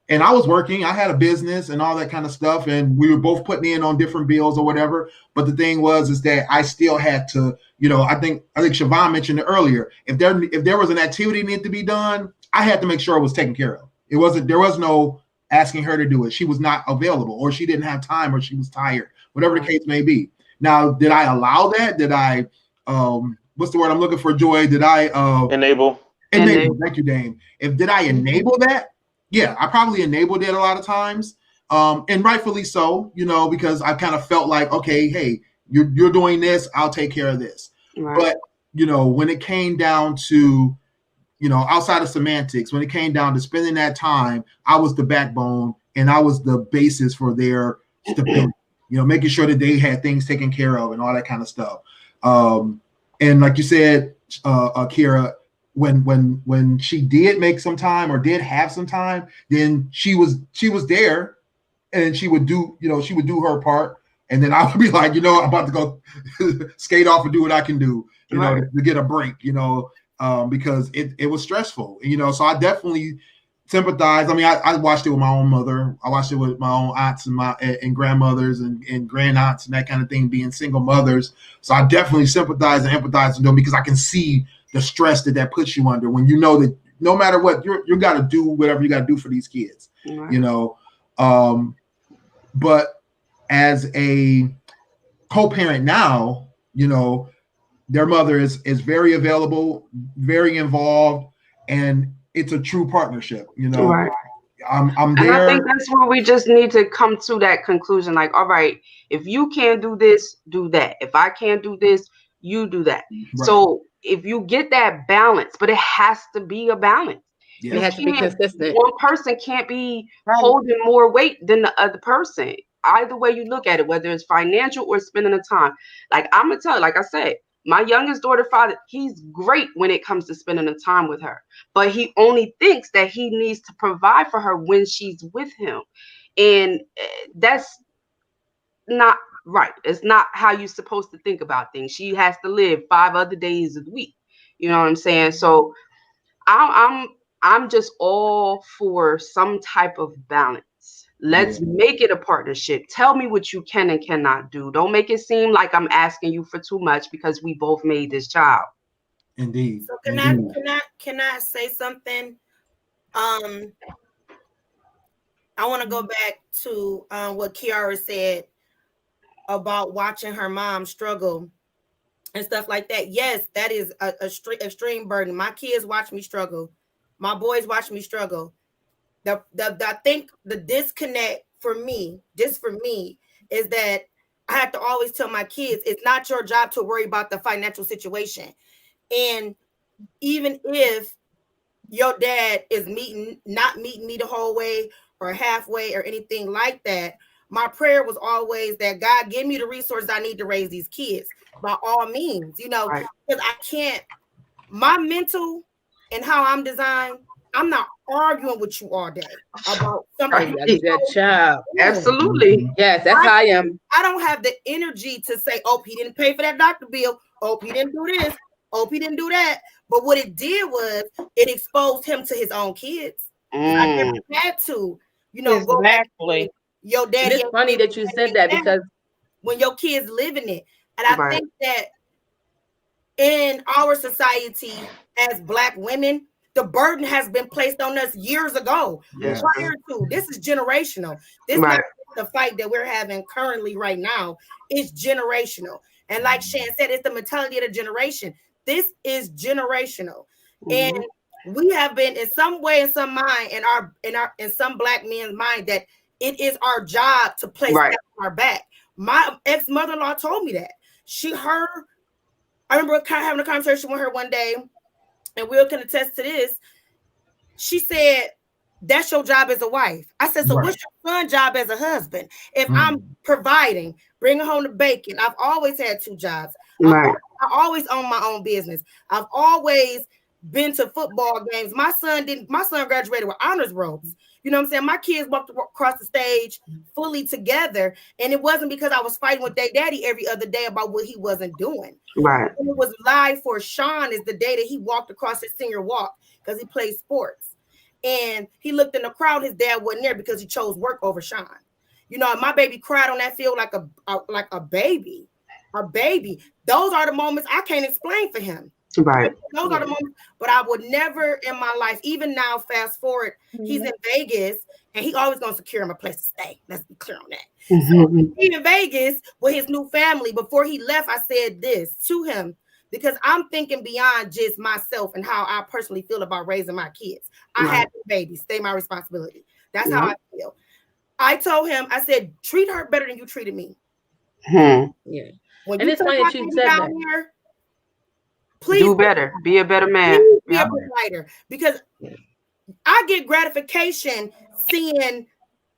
and I was working, I had a business and all that kind of stuff. And we were both putting in on different bills or whatever. But the thing is that I still had to, I think Chevonne mentioned it earlier. If there was an activity needed to be done, I had to make sure it was taken care of. There was no asking her to do it. She was not available, or she didn't have time, or she was tired, whatever the case may be. Now, did I allow that? Did I, what's the word I'm looking for, Joy? Did I enable? Thank you, Dame. Did I enable that? Yeah, I probably enabled it a lot of times. And rightfully so, because I kind of felt like, okay, hey, you're doing this, I'll take care of this. Right. But, when it came down to, outside of semantics, when it came down to spending that time, I was the backbone and I was the basis for their stability. Making sure that they had things taken care of and all that kind of stuff. And like you said, Keira, when she did make some time or did have some time, then she was there, and she would do her part. And then I would be like, I'm about to go skate off and do what I can do, to get a break, because it was stressful, so I definitely sympathize. I mean, I watched it with my own mother. I watched it with my own aunts and grandmothers and grand aunts and that kind of thing, being single mothers. So I definitely sympathize and empathize with them, because I can see the stress that puts you under when that no matter what, you got to do whatever you got to do for these kids, but as a co-parent now, their mother is very available, very involved, and it's a true partnership, Right. I'm there. And I think that's where we just need to come to that conclusion. Like, all right, if you can't do this, do that. If I can't do this, you do that. Right. So if you get that balance, but it has to be a balance. It has to be consistent. One person can't be holding more weight than the other person. Either way you look at it, whether it's financial or spending the time. Like I'm gonna tell you, like I said, my youngest daughter father, he's great when it comes to spending the time with her, but he only thinks that he needs to provide for her when she's with him, and that's not right. It's not how you're supposed to think about things. She has to live 5 other days of the week. You know what I'm saying? So I'm just all for some type of balance. Let's make it a partnership. Tell me what you can and cannot do. Don't make it seem like I'm asking you for too much because we both made this child. Indeed. So can I say something? I want to go back to what Kiara said about watching her mom struggle and stuff like that. Yes, that is a extreme burden. My kids watch me struggle. My boys watch me struggle. I think the disconnect for me, just for me, is that I have to always tell my kids, it's not your job to worry about the financial situation. And even if your dad is not meeting me the whole way or halfway or anything like that, my prayer was always that God give me the resources I need to raise these kids by all means, because I can't, my mental and how I'm designed, I'm not arguing with you all day about something. That child. Absolutely. Yes, that's how I am. I don't have the energy to say, oh, he didn't pay for that doctor bill. Oh, he didn't do this. Oh, he didn't do that. But what it did was it exposed him to his own kids. I never had to, go back. Your daddy. It's funny that you said that because when your kids live in it, and I think that in our society as Black women, the burden has been placed on us years ago. Prior to this is generational. This is not the fight that we're having currently right now. It's generational, and like Shan said, it's the mentality of the generation. This is generational, and we have been in some way, in some mind, in some Black men's mind that it is our job to place that on our back. My ex-mother-in-law told me that. I remember having a conversation with her one day, and Will can attest to this. She said, that's your job as a wife. I said, so what's your son's job as a husband? If I'm providing, bringing home the bacon, I've always had 2 jobs. I always own my own business. I've always been to football games. My son graduated with honors robes. You know what I'm saying? My kids walked across the stage fully together, and it wasn't because I was fighting with their daddy every other day about what he wasn't doing. Right. And it was live for Sean is the day that he walked across his senior walk because he played sports. And he looked in the crowd. His dad wasn't there because he chose work over Sean. My baby cried on that field like a baby. A baby. Those are the moments I can't explain for him. Right. Those are the moments, but I would never in my life, even now, fast forward, he's in Vegas and he always gonna secure him a place to stay. Let's be clear on that. So he's in Vegas with his new family. Before he left, I said this to him because I'm thinking beyond just myself and how I personally feel about raising my kids. I had babies, stay my responsibility. That's how I feel. I told him, I said, treat her better than you treated me. Yeah. When and it's funny that you said that. Here, please do better. Be a better man. Be a provider, because I get gratification seeing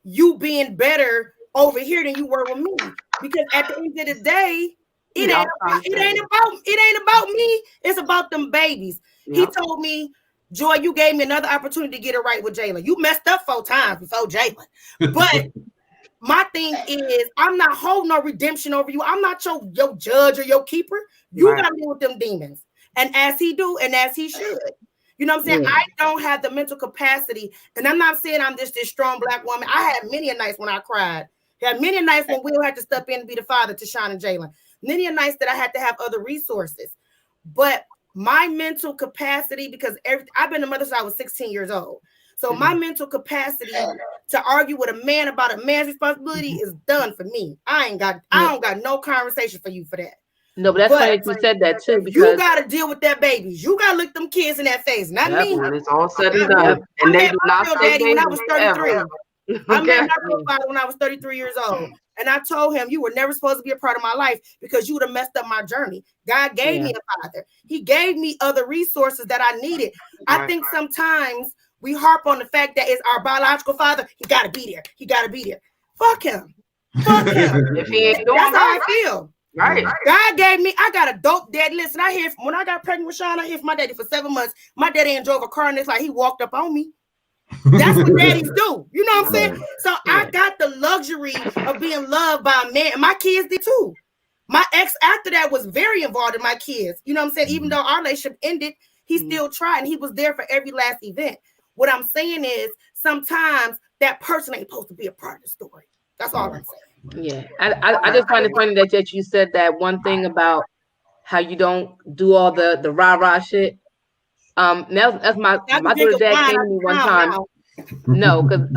you being better over here than you were with me. Because at the end of the day, it ain't about me. It's about them babies. He told me, Joy, you gave me another opportunity to get it right with Jalen. You messed up 4 times before Jalen, but my thing is, I'm not holding no redemption over you. I'm not your judge or your keeper. You gotta deal with them demons. And as he do, and as he should. You know what I'm saying? I don't have the mental capacity. And I'm not saying I'm just this strong Black woman. I had many a nights when I cried. I had many a nights when Will had to step in and be the father to Sean and Jalen. Many a nights that I had to have other resources. But my mental capacity, because I've been a mother since I was 16 years old. So my mental capacity to argue with a man about a man's responsibility is done for me. I don't got no conversation for you for that. No, but that's funny you said that too. Because you got to deal with that babies. You got to look them kids in that face, not me. When it's all said and done, and they do not say daddy when I was 33. I met my real father when I was 33 years old, and I told him, you were never supposed to be a part of my life because you would have messed up my journey. God gave me a father. He gave me other resources that I needed. I think sometimes we harp on the fact that it's our biological father. He got to be there. He got to be there. Fuck him. Fuck him. If he ain't doing That's how I feel. Right. God gave me, I got a dope dad. Listen, when I got pregnant with Sean, I hear from my daddy for 7 months. My daddy ain't drove a car and it's like he walked up on me. That's what daddies do. You know what I'm saying? So I got the luxury of being loved by a man. And my kids did too. My ex after that was very involved in my kids. You know what I'm saying? Even though our relationship ended, he still tried and he was there for every last event. What I'm saying is sometimes that person ain't supposed to be a part of the story. That's all I'm saying. Yeah, I just find it funny that you said that one thing about how you don't do all the rah-rah shit. That's my daughter's dad came to me one time. Now. No, because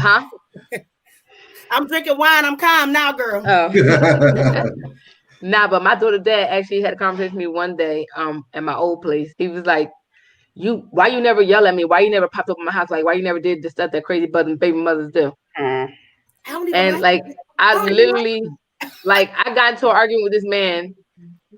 I'm drinking wine. I'm calm now, girl. Oh. Nah, but my daughter's dad actually had a conversation with me one day at my old place. He was like, why you never yell at me? Why you never popped up in my house? Like, why you never did the stuff that crazy baby mothers do? And like I literally, like I got into an argument with this man.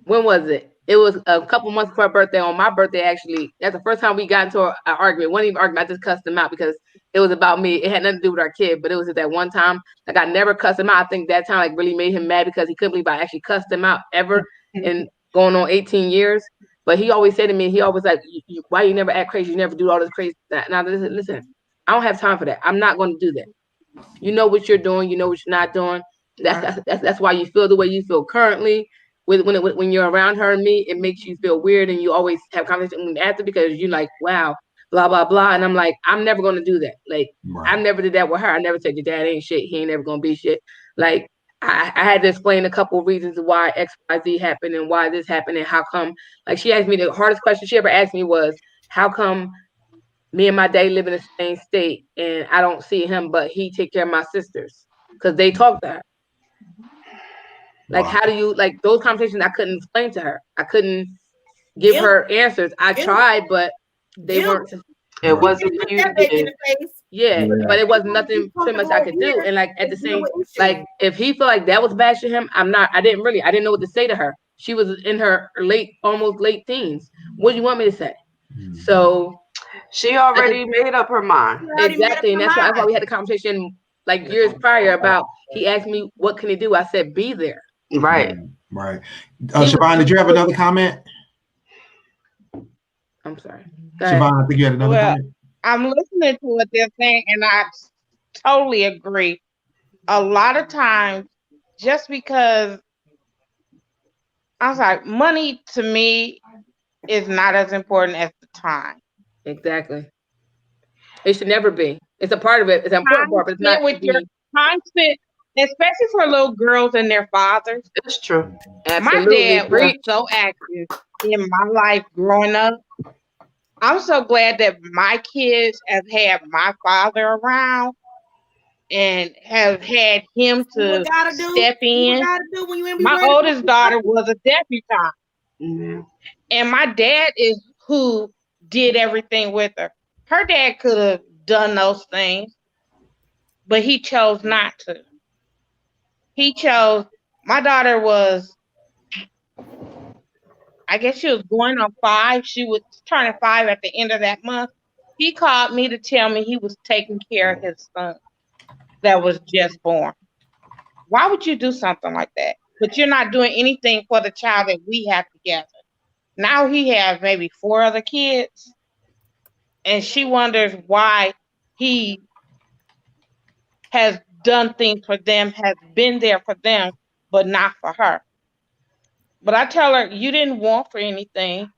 When was it? It was a couple months before my birthday. On my birthday, actually, that's the first time we got into an argument. It wasn't even an argument. I just cussed him out because it was about me. It had nothing to do with our kid, but it was at that one time. Like I never cussed him out. I think that time like really made him mad because he couldn't believe I actually cussed him out ever in going on 18 years. But he always said to me, he always like, why you never act crazy? You never do all this crazy stuff. Now listen, I don't have time for that. I'm not going to do that. You know what you're doing. You know what you're not doing. That's why you feel the way you feel currently. When you're around her and me, it makes you feel weird, and you always have conversation after because you're like, wow, blah blah blah, and I'm like, I'm never gonna do that. Like, I never did that with her. I never said your dad ain't shit. He ain't never gonna be shit. Like, I had to explain a couple of reasons why XYZ happened and why this happened and how come. Like, she asked me the hardest question she ever asked me was, how come me and my dad live in the same state and I don't see him, but he take care of my sisters because they talk to her. Like, how do you, like, those conversations I couldn't explain to her. I couldn't give her answers. I tried, but they weren't. It wasn't for you to do. Yeah, but it wasn't nothing pretty much I could do. And like at the same, like if he felt like that was bad for him, I didn't know what to say to her. She was in her almost late teens. What do you want me to say? So she already made up her mind. Exactly, and that's why we had a conversation like years prior about. He asked me, "What can he do?" I said, "Be there." Right. Chevonne, did you have another comment? I'm sorry. Chevonne, I think you had another comment. I'm listening to what they're saying, and I totally agree. A lot of times, just because I was like, money to me is not as important as the time. Exactly. It should never be. It's a part of it. It's an important part, but it's not. With your time spent, especially for little girls and their fathers. It's true. Absolutely. My dad was so active in my life growing up. I'm so glad that my kids have had my father around and have had him to step in. My oldest daughter was a debutante. Mm-hmm. And my dad is who did everything with her. Her dad could have done those things, but he chose not to. He chose, my daughter was, I guess she was going on 5. She was turning 5 at the end of that month. He called me to tell me he was taking care of his son that was just born. Why would you do something like that? But you're not doing anything for the child that we have together. Now he has maybe 4 other kids, and she wonders why he has done things for them, has been there for them, but not for her. But I tell her, you didn't want for anything.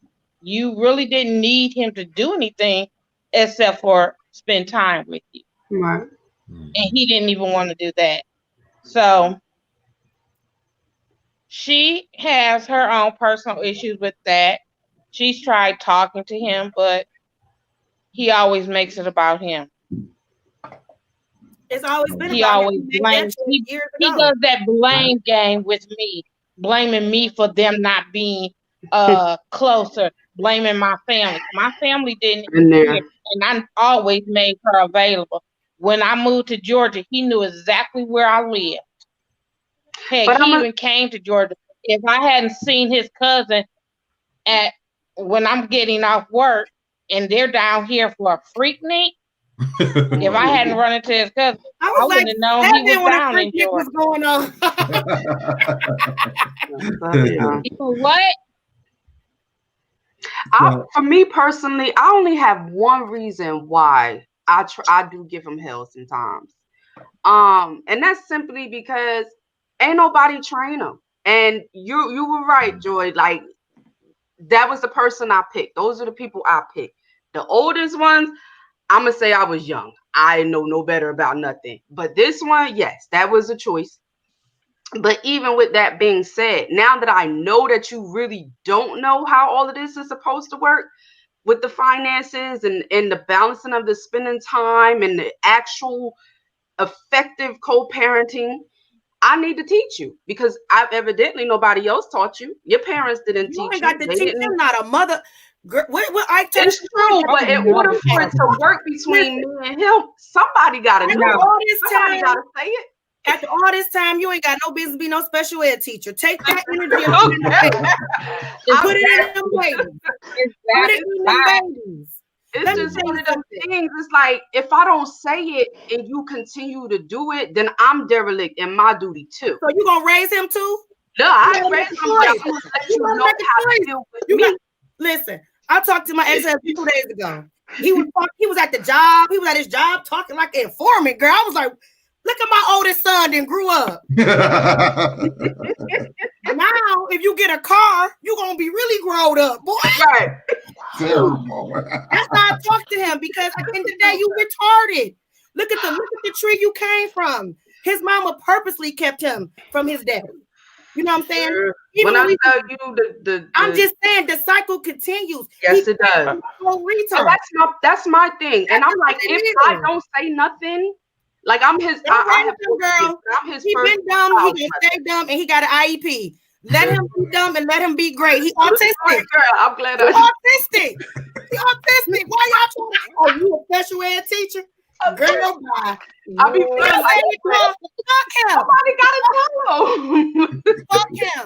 You really didn't need him to do anything except for spend time with you. Right. And he didn't even want to do that. So she has her own personal issues with that. She's tried talking to him, but he always makes it about him. It's always been he about always him. blames. He does that blame game with me, blaming me for them not being closer, blaming my family. My family didn't hear, and I always made her available. When I moved to Georgia, he knew exactly where I lived. Heck, he even came to Georgia. If I hadn't seen his cousin when I'm getting off work and they're down here for a freak night, If I hadn't run into his cousin, I wouldn't have known he was down in Georgia. What's going on? What? For me personally, I only have one reason why I do give him hell sometimes. And that's simply because ain't nobody train him. And you were right, Joy. Like, that was the person I picked. Those are the people I picked. The oldest ones, I'm gonna say I was young. I know no better about nothing. But this one, yes, that was a choice. But even with that being said, now that I know that you really don't know how all of this is supposed to work with the finances and the balancing of the spending time and the actual effective co-parenting, I need to teach you, because I've evidently nobody else taught you. Your parents didn't teach you. You ain't got to teach them, not a mother. Girl, it's true, but in order for it to work between me and him, somebody got to know. Somebody got to say it. After all this time, you ain't got no business being no special ed teacher. Take that energy and put it in them babies. Put it in them babies. It's just one of those things. It's like, if I don't say it and you continue to do it, then I'm derelict in my duty too. So you gonna raise him too? No, I raise him. I'm gonna let you know how to deal with me. Listen, I talked to my ex-husband 2 days ago. He was at the job. He was at his job talking like an informant. Girl, I was like, look at my oldest son that grew up. Now, if you get a car, you're gonna be really grown up, boy. Right. That's how I talk to him, because at the end of the day, you retarded. Look at the tree you came from. His mama purposely kept him from his daddy. You know what I'm saying? Sure. When I tell you I'm just saying the cycle continues. Yes, it does. So that's my thing. And I'm like, if I don't say nothing, like I'm his girl. I'm his he been dumb, he can stay dumb, and he got an IEP. Let him be dumb and let him be great. He autistic. Girl, I'm glad He autistic. He autistic. Why y'all trying to? Oh, you a special ed teacher? Girl, bye. I be feeling like fuck him. Somebody gotta tell him. Fuck him.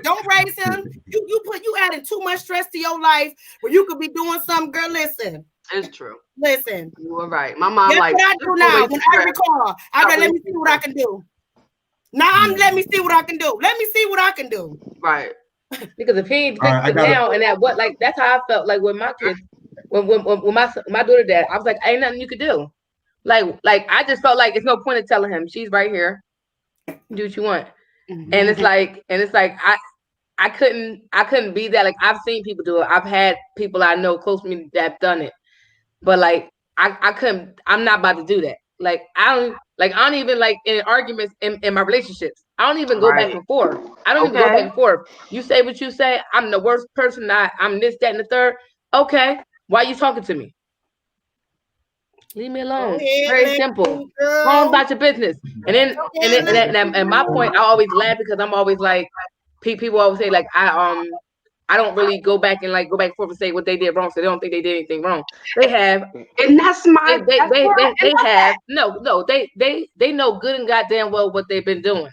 Don't raise him. You adding too much stress to your life where you could be doing something. Girl, listen. It's true. Listen. You were right. My mom Guess like what I do now when I recall. Let me see what I can do. Let me see what I can do. Let me see what I can do. Right. Because if he ain't fixed it now, and that's how I felt like with my kids, when my daughter dad, I was like, ain't nothing you could do. Like I just felt like it's no point in telling him, she's right here. Do what you want. Mm-hmm. And it's like I couldn't be that. Like, I've seen people do it. I've had people I know close to me that have done it. But like I couldn't, I'm not about to do that. Like I don't even like in arguments in my relationships. I don't even go back and forth. I don't even go back and forth. You say what you say, I'm the worst person, I'm this, that, and the third. Okay, why are you talking to me? Leave me alone. Very simple. Go on about your business. And my point, I always laugh because I'm always like, people always say like I don't really go back and forth and say what they did wrong, so they don't think they did anything wrong. They have, and that's my they have they know good and goddamn well what they've been doing.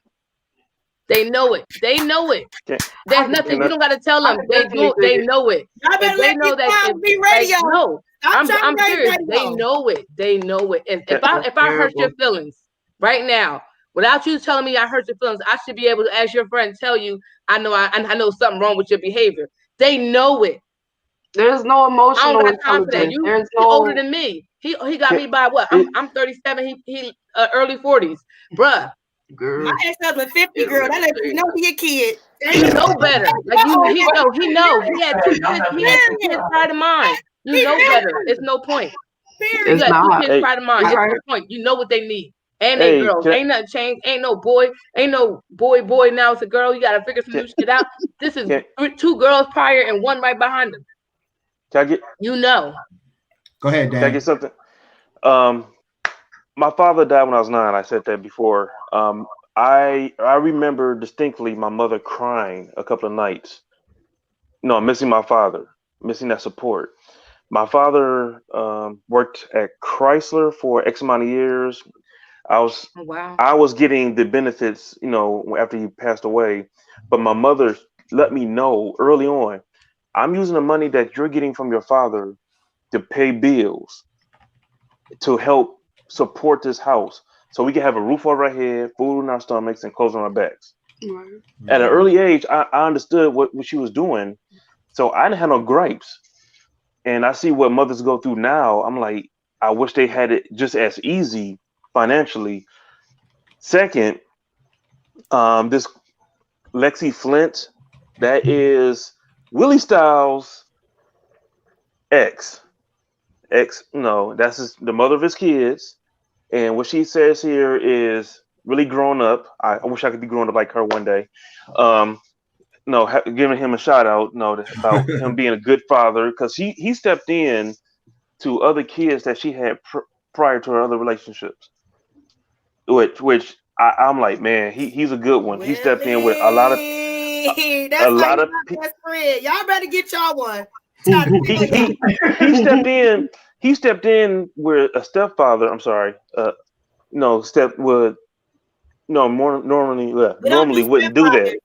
They know it. They know it. There's nothing you don't got to tell them. They know it. They know that. No, I'm serious. They know it. They know it. And if I hurt your feelings right now, without you telling me I hurt your feelings, I should be able to, as your friend, tell you I know something wrong with your behavior. They know it. There's no emotional intelligence. You're older than me. He got me by what? I'm 37. He early 40s, bruh. Girl. My ex-husband 50, girl. That lets you know he a kid. You know better. Like he know. He had 2 kids. He had 2 kids prior to mine. You know better. It's no point. You got 2 kids prior to mine. It's no point. You know what they need. And they girls. Ain't nothing changed. Ain't no boy now. It's a girl. You gotta figure some new shit out. This is 2 girls prior and 1 right behind them. Can I get? You know. Go ahead, Dan. Can I get something? My father died when I was 9. I said that before. I remember distinctly my mother crying a couple of nights. No, missing my father, missing that support. My father worked at Chrysler for X amount of years. I was getting the benefits, after he passed away. But my mother let me know early on, I'm using the money that you're getting from your father to pay bills. to help support this house so we can have a roof over our head, food in our stomachs, and clothes on our backs. Right. At an early age, I understood what she was doing, so I didn't have no gripes. And I see what mothers go through now. I'm like, I wish they had it just as easy financially. Second, this Lexi Flint, that is Willie Styles' ex. No, that's the mother of his kids. And what she says here is really grown up. I wish I could be grown up like her one day. Giving him a shout out, about him being a good father, because he stepped in to other kids that she had prior to her other relationships. Which I'm like, man, he's a good one. He stepped in with a lot of best friend. Y'all better get y'all one. He stepped in where a stepfather. I'm sorry. Normally wouldn't do that.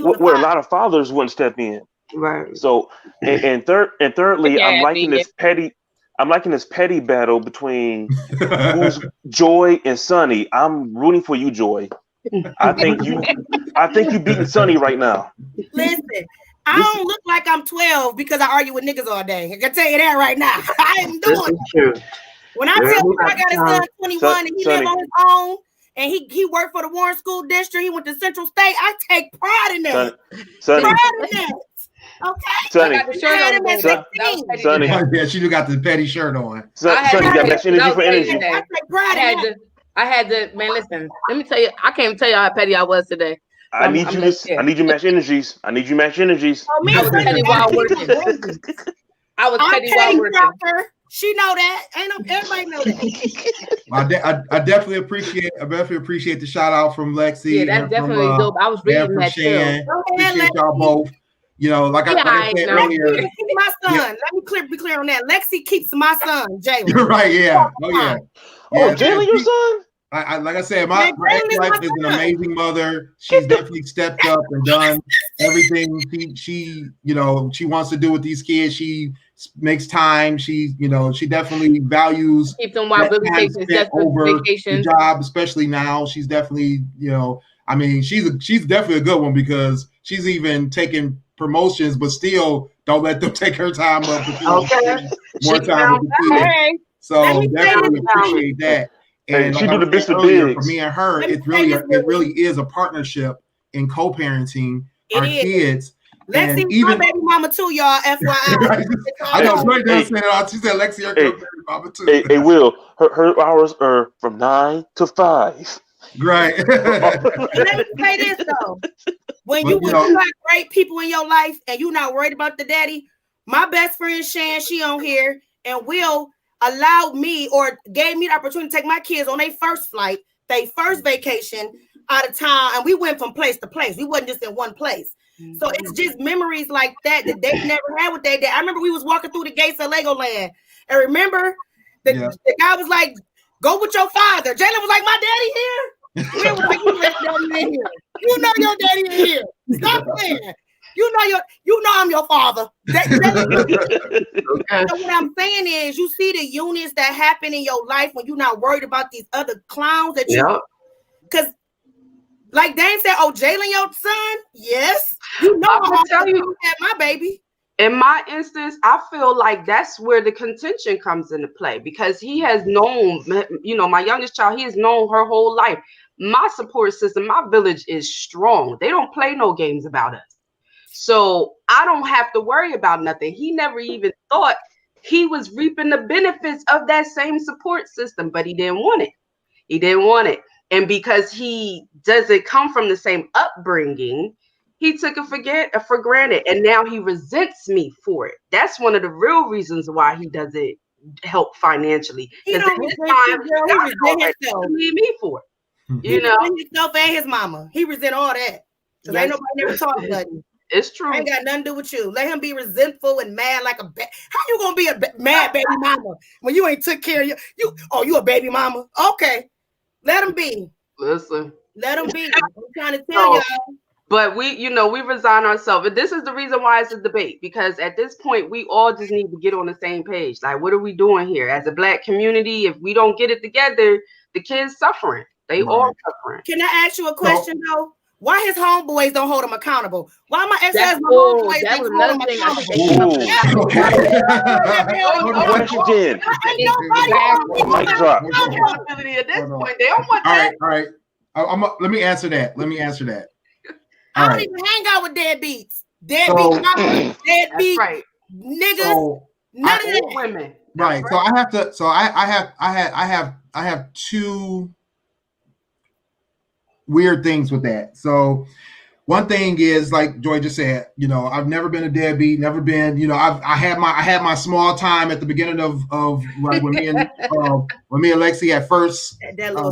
Where a lot of fathers wouldn't step in. Right. So thirdly, I'm liking this petty battle between who's Joi and Sonny. I'm rooting for you, Joi. I think you beating Sonny right now. Listen, I don't look like I'm 12 because I argue with niggas all day. I can tell you that right now. I am doing it. When I tell you I got a son 21 and he live on his own and he worked for the Warren School District, he went to Central State, I take pride in that. Sonny. Pride in that. Okay. Sonny. Yeah, she got the petty shirt on. Sonny got that energy for energy. I take pride in that. I had to, man, listen, let me tell you, I can't even tell you how petty I was today. I need you to match energies. I need you to match energies. Oh, I was petty while working. I'm petty working. She know that. Everybody know that. I definitely appreciate the shout out from Lexi. Yeah, that's definitely dope. I was reading that too. Appreciate y'all both. Like I said earlier. Lexi keeps my son. Let me be clear on that. Lexi keeps my son, Jalen. You're right, yeah. Oh yeah. Jalen, your son? Like I said, my ex-wife is an amazing mother. She's definitely stepped up and done everything she wants to do with these kids. She makes time. She definitely values keep them while really takes over the job, especially now. She's definitely, she's definitely a good one because she's even taking promotions, but still don't let them take her time up. More time with the kids. So definitely appreciate that. And she do the best of for me and her, it really is a partnership in co-parenting our kids. Lexi, even baby mama too, y'all. FYI. I know. Right now, she said Lexi, her baby mama too. It will. Her hours are from 9 to 5. Right. Let me say this though: when you got great people in your life and you're not worried about the daddy, my best friend Shan, she on here, and Will allowed me or gave me the opportunity to take my kids on their first flight, their first vacation out of town, and we went from place to place. We wasn't just in one place. So it's just memories like that they never had with their dad. I remember we was walking through the gates of Legoland, and remember the guy was like, "Go with your father." Jalen was like, "My daddy here." We was like, "You daddy in here. You know your daddy in here. Stop playing. You know I'm your father." So what I'm saying is, you see the units that happen in your life when you're not worried about these other clowns that because. Like Dane said, "Oh, Jalen, your son? Yes, you know I'm tell you had my baby." In my instance, I feel like that's where the contention comes into play because he has known, my youngest child. He has known her whole life. My support system, my village is strong. They don't play no games about us, so I don't have to worry about nothing. He never even thought he was reaping the benefits of that same support system, but he didn't want it. He didn't want it. And because he doesn't come from the same upbringing, he took it for granted. And now he resents me for it. That's one of the real reasons why he doesn't help financially. He don't resent himself. He need me for it. He resent himself and his mama. He resent all that. Because ain't nobody never taught nothing. It's true. Ain't got nothing to do with you. Let him be resentful and mad like a how you gonna be a mad baby mama when you ain't took care of you a baby mama? Okay. Let him be. Listen. Let him be. I'm trying to tell y'all. But we resign ourselves. And this is the reason why it's a debate, because at this point, we all just need to get on the same page. Like, what are we doing here as a Black community? If we don't get it together, the kids suffering. They all suffering. Can I ask you a question though? Why his homeboys don't hold him accountable? Why my ex-husband homeboys don't hold him accountable? Question. Mic drop. At this point, they don't want that. All right. Let me answer that. I don't even hang out with deadbeats. Deadbeats, deadbeat niggas. None of that. Women. Right. So I have to. So I have two weird things with that. So one thing is, like Joi just said, I've never been a deadbeat, never been, I had my small time at the beginning of like when me and Lexi at first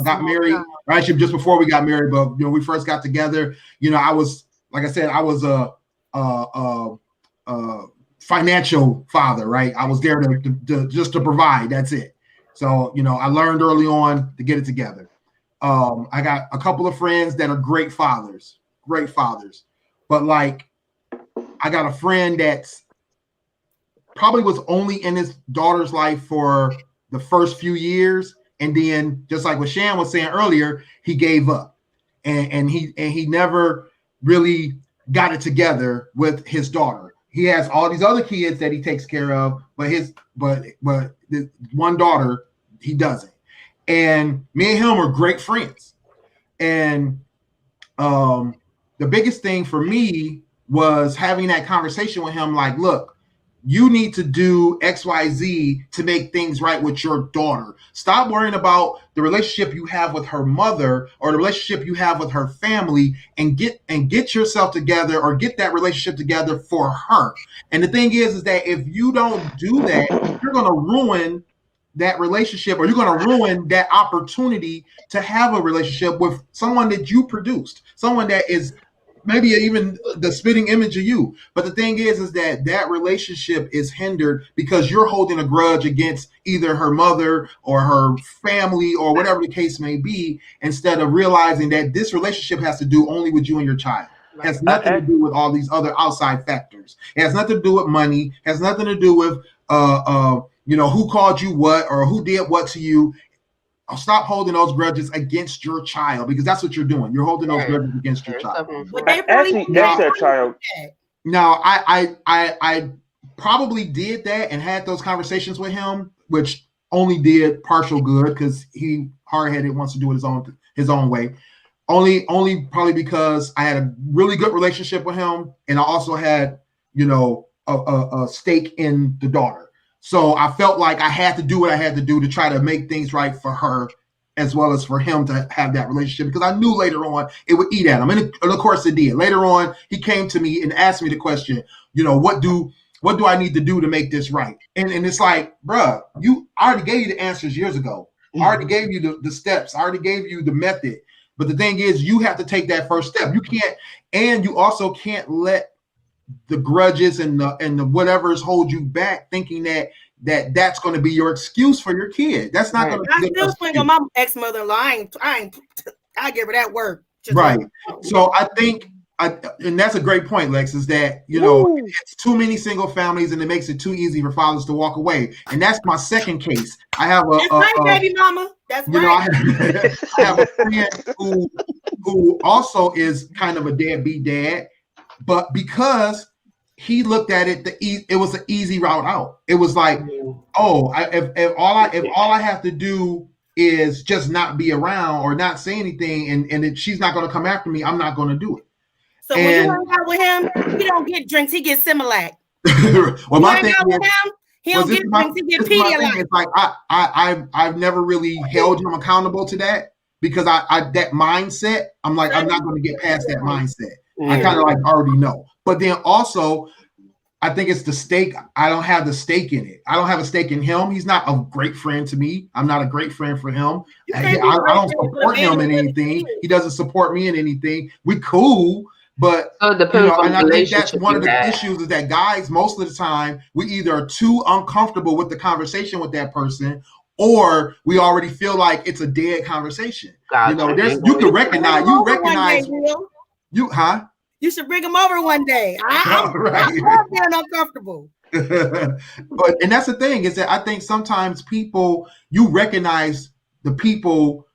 got married, actually just before we got married, but we first got together, I was, like I said, I was a financial father, right? I was there to just to provide, that's it. So, I learned early on to get it together. I got a couple of friends that are great fathers, but like I got a friend that's probably was only in his daughter's life for the first few years, and then just like what Shan was saying earlier, he gave up, and he never really got it together with his daughter. He has all these other kids that he takes care of, but the one daughter he doesn't. And me and him are great friends. And the biggest thing for me was having that conversation with him, like, look, you need to do XYZ to make things right with your daughter. Stop worrying about the relationship you have with her mother or the relationship you have with her family, and get yourself together, or get that relationship together for her. And the thing is that if you don't do that, you're going to ruin that relationship, or you're going to ruin that opportunity to have a relationship with someone that you produced, someone that is maybe even the spitting image of you. But the thing is that relationship is hindered because you're holding a grudge against either her mother or her family or whatever the case may be, instead of realizing that this relationship has to do only with you and your child. It has nothing to do with all these other outside factors. It has nothing to do with money. It has nothing to do with who called you what or who did what to you. Stop holding those grudges against your child, because that's what you're doing. You're holding those grudges against your child. Actually, that's that child. Now, I probably did that and had those conversations with him, which only did partial good because he hard-headed, wants to do it his own way. Only probably because I had a really good relationship with him, and I also had a stake in the daughter. So I felt like I had to do what I had to do to try to make things right for her, as well as for him to have that relationship, because I knew later on it would eat at him. And of course it did. Later on, he came to me and asked me the question, what do I need to do to make this right? And it's like, bruh, I already gave you the answers years ago. I already gave you the steps. I already gave you the method. But the thing is, you have to take that first step. You can't, and you also can't let the grudges and the whatever's hold you back, thinking that's going to be your excuse for your kid. That's not going to be. I still swing on my ex-mother-in-law. I give her that word. Right. So I think, and that's a great point, Lex, is that it's too many single families, and it makes it too easy for fathers to walk away. And that's my second case. I have baby mama. That's right. I have a friend who also is kind of a deadbeat dad. But because he looked at it, it was an easy route out. It was like, if all I have to do is just not be around or not say anything, and she's not going to come after me, I'm not going to do it. So when you hang out with him, he don't get drinks; he gets Similac. Well, my thing is, he don't get drinks; he get Pedialyte. It's like I've never really held him accountable to that, because I that mindset. I'm like, I'm not going to get past that mindset. I kind of like already know. But then also, I think it's the stake. I don't have the stake in it. I don't have a stake in him. He's not a great friend to me. I'm not a great friend for him. I don't support him in anything. He doesn't support me in anything. We cool, but and I think that's one of the issues, is that guys, most of the time, we either are too uncomfortable with the conversation with that person, or we already feel like it's a dead conversation. You can recognize. You, huh? You should bring him over one day. I'm feeling uncomfortable. And that's the thing is that I think sometimes people, you recognize the people,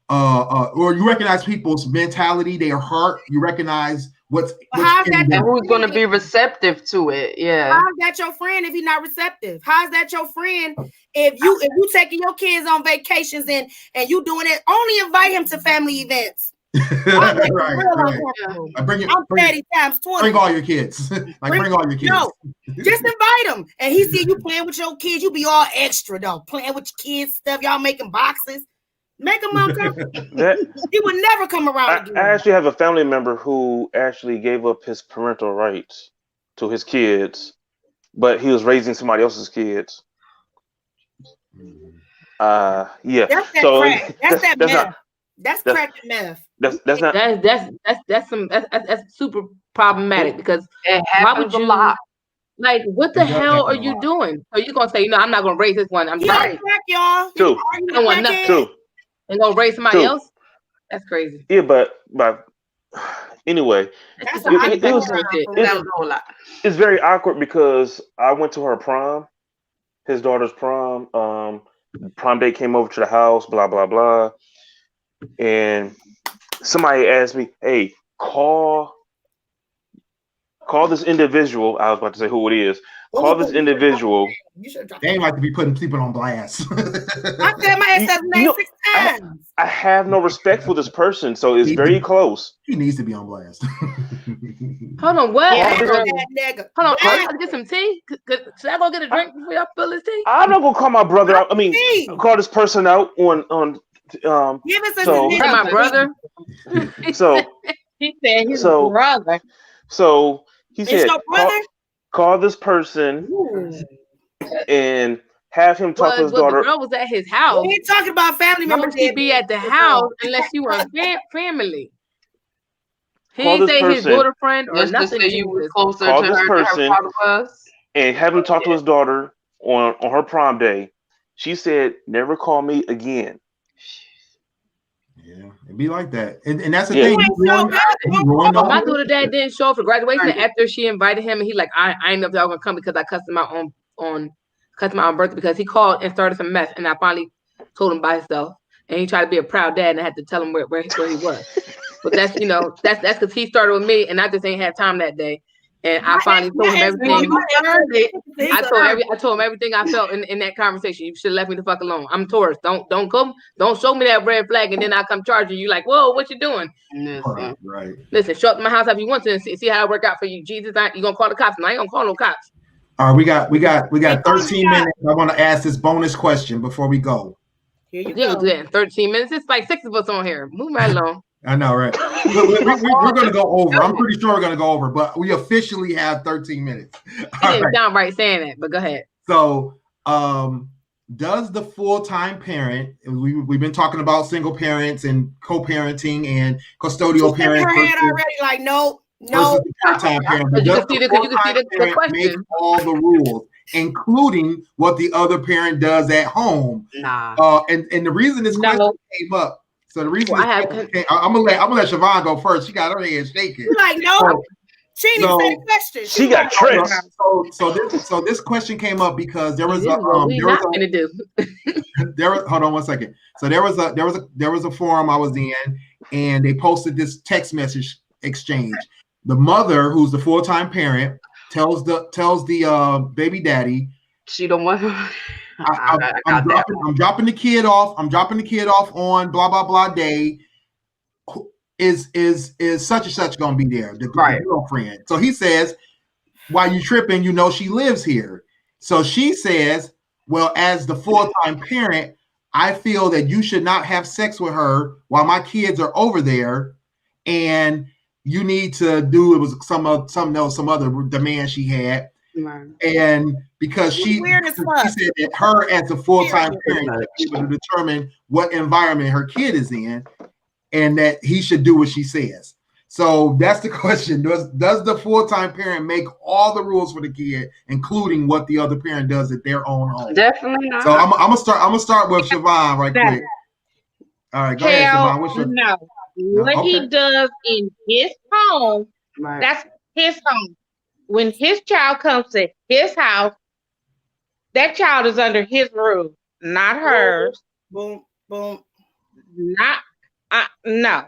or you recognize people's mentality, their heart. You recognize what's and who's going to be receptive to it. Yeah. How's that your friend if he's not receptive? How's that your friend if you taking your kids on vacations and you doing it? Only invite him to family events. Right. I'm petty times 20. Bring all your kids. Bring all your kids. No, just invite him. And he see you playing with your kids. You be all extra though, playing with your kids stuff. Y'all making boxes. Make him uncomfortable. He would never come around again. I actually have a family member who actually gave up his parental rights to his kids, but he was raising somebody else's kids. Yeah. That's that crack. That's that meth. That's crack and meth. That's super problematic because it happens a lot. Like, what the hell are you doing? So you're gonna say, I'm not gonna raise this one. I'm sorry. Crack, y'all. Two. I don't want nothing. And gonna raise somebody else? That's crazy. Yeah, but anyway, it's very awkward because I went to her prom, his daughter's prom. Prom date came over to the house, blah blah blah, and somebody asked me, "Hey, call this individual." I was about to say who it is. Call this individual. They ain't like to be putting people on blast. I said my ancestors' name 6 times. I have no respect for this person, so it's very close. He needs to be on blast. Hold on, what? Hold on, I gotta get some tea. Should I go get a drink before y'all fill this tea? I'm not gonna call my brother out. I mean, call this person out on. Give us my brother. So he said his brother. So he said, your brother? Call this person and have him talk to his daughter. The girl was at his house. We ain't talking about family members. She be at the house unless you were family. He didn't say his daughter friend or nothing. You were closer call to this her person than her was. And have him talk to his daughter on her prom day. She said, "Never call me again." Yeah, it'd be like that, and that's the thing. My daughter dad didn't show up for graduation after she invited him, and he like, I ain't know if y'all gonna come because I cussed him out on birthday because he called and started some mess, and I finally told him by himself, and he tried to be a proud dad, and I had to tell him where he was. But that's that's because he started with me, and I just ain't had time that day. And I finally told him everything. I told him everything I felt in that conversation. You should have left me the fuck alone. I'm Taurus. Don't show me that red flag and then I come charging you like, whoa, what you doing? Right. Listen, show up to my house if you want to and see how it work out for you. Jesus, you gonna call the cops? No, I ain't gonna call no cops. All right, we got 13 minutes. I want to ask this bonus question before we go. Here you go. Do that in 13 minutes. It's like 6 of us on here. Move right along. I know, right? We're going to go over. I'm pretty sure we're going to go over, but we officially have 13 minutes. You didn't sound right saying that, but go ahead. So, does the full-time parent? We've been talking about single parents and co-parenting and custodial parents. Already, like no. Part-time parent. You can see the question. Make all the rules, including what the other parent does at home. Nah. And the reason this question came up. So the reason I'm gonna let Chevonne go first. She got her head shaking. You're like, no, she didn't say the question. She got tricked. So this question came up because there was hold on one second. So there was a forum I was in, and they posted this text message exchange. The mother, who's the full-time parent, tells the baby daddy, she don't want her. I'm dropping the kid off. I'm dropping the kid off on blah blah blah day. Is such and such gonna be there? The girlfriend. So he says, "Why you tripping? You know she lives here." So she says, "Well, as the full-time parent, I feel that you should not have sex with her while my kids are over there, and you need to do it was some other demand she had." Right. And because she said that her as a full-time parent is able to determine what environment her kid is in, and that he should do what she says. So that's the question. Does the full-time parent make all the rules for the kid, including what the other parent does at their own home? Definitely not. So I'm gonna start with Chevonne right quick. All right, go ahead, Chevonne. What he does in his home Right. That's his home. When his child comes to his house, that child is under his roof, not hers. Boom, boom. Not, no.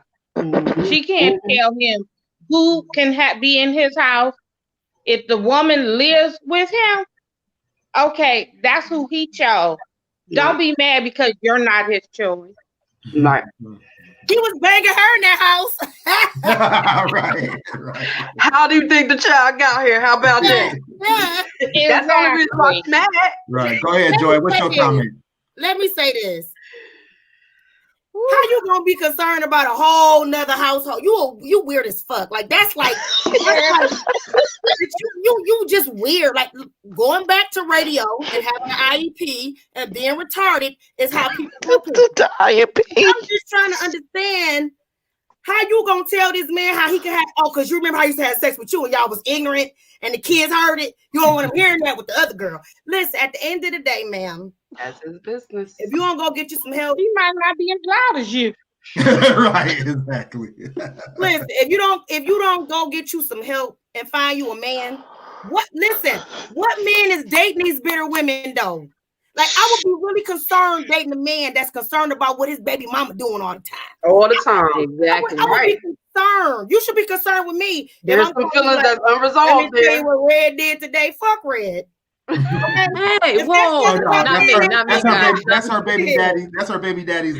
She can't tell him who can be in his house. If the woman lives with him, okay, that's who he chose. Don't be mad because you're not his choice. Right. He was banging her in that house. Right. How do you think the child got here? How about that? Yeah. That's the only reason why I'm mad. Right. Go ahead, Joy. What's your comment? Let me say this. How you gonna be concerned about a whole nother household? You weird as fuck. Like that's like you just weird. Like going back to radio and having an IEP and being retarded is how people do the IEP. I'm just trying to understand how you gonna tell this man how he can have because you remember how he used to have sex with you and y'all was ignorant and the kids heard it. You don't want him hearing that with the other girl. Listen, at the end of the day, ma'am. That's his business. If you don't go get you some help, he might not be as loud as you. Right, exactly. Listen, if you don't go get you some help and find you a man, what man is dating these bitter women though? Like I would be really concerned dating a man that's concerned about what his baby mama doing all the time. All the time. Exactly. I would be concerned. You should be concerned with me. There's some feelings that's unresolved there. What Red did today, fuck Red. Hey, whoa! That's her baby daddy. That's her baby daddy's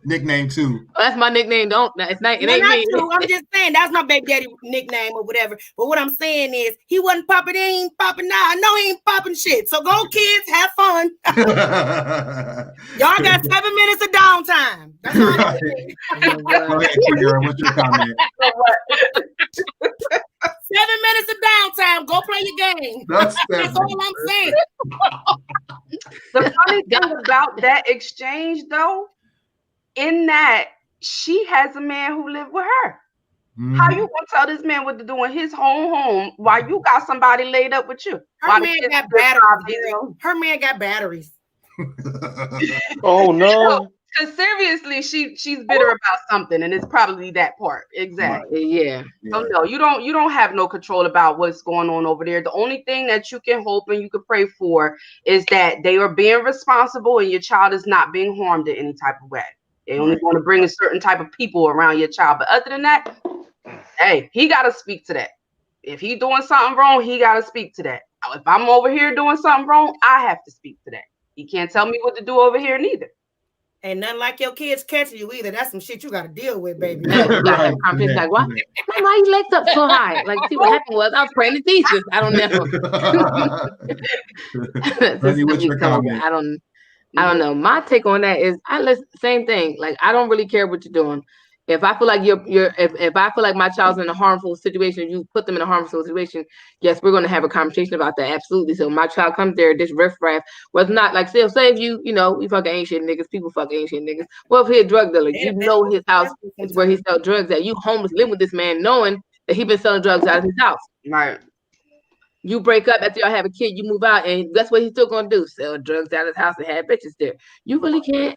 nickname too. That's my nickname. It's not. It ain't me. True. I'm just saying that's my baby daddy nickname or whatever. But what I'm saying is he wasn't popping. He ain't popping now. I know he ain't popping shit. So go kids, have fun. Y'all got 7 minutes of downtime. That's all I'm saying. Go ahead, Keira. What's your comment? 7 minutes of downtime. Go play your game. That's all I'm saying. The funny thing about that exchange, though, in that she has a man who lived with her. Mm-hmm. How you gonna tell this man what to do in his home while you got somebody laid up with you? Her man got batteries. Her man got batteries. Oh no. Because seriously, she's bitter about something, and it's probably that part. Exactly. Yeah. So no, you don't have no control about what's going on over there. The only thing that you can hope and you can pray for is that they are being responsible and your child is not being harmed in any type of way. They only want to bring a certain type of people around your child. But other than that, hey, he got to speak to that. If he's doing something wrong, he got to speak to that. If I'm over here doing something wrong, I have to speak to that. He can't tell me what to do over here neither. Ain't nothing like your kids catching you either. That's some shit you got to deal with, baby. Right. I'm just like, why you legs up so high? Like, see what happened was I was praying to Jesus. I don't know. What's your comment? I don't know. My take on that is same thing. Like, I don't really care what you're doing. If I feel like if I feel like my child's in a harmful situation, you put them in a harmful situation, yes, we're going to have a conversation about that. Absolutely. So my child comes there, this riffraff was not like, say if we fucking ain't shit niggas, people fucking ain't shit niggas. Well, if he's a drug dealer, you know his house is where he sells drugs at. You homeless, live with this man, knowing that he been selling drugs out of his house. Right. You break up after y'all have a kid, you move out, and that's what he's still going to do. Sell drugs out of his house and have bitches there. You really can't.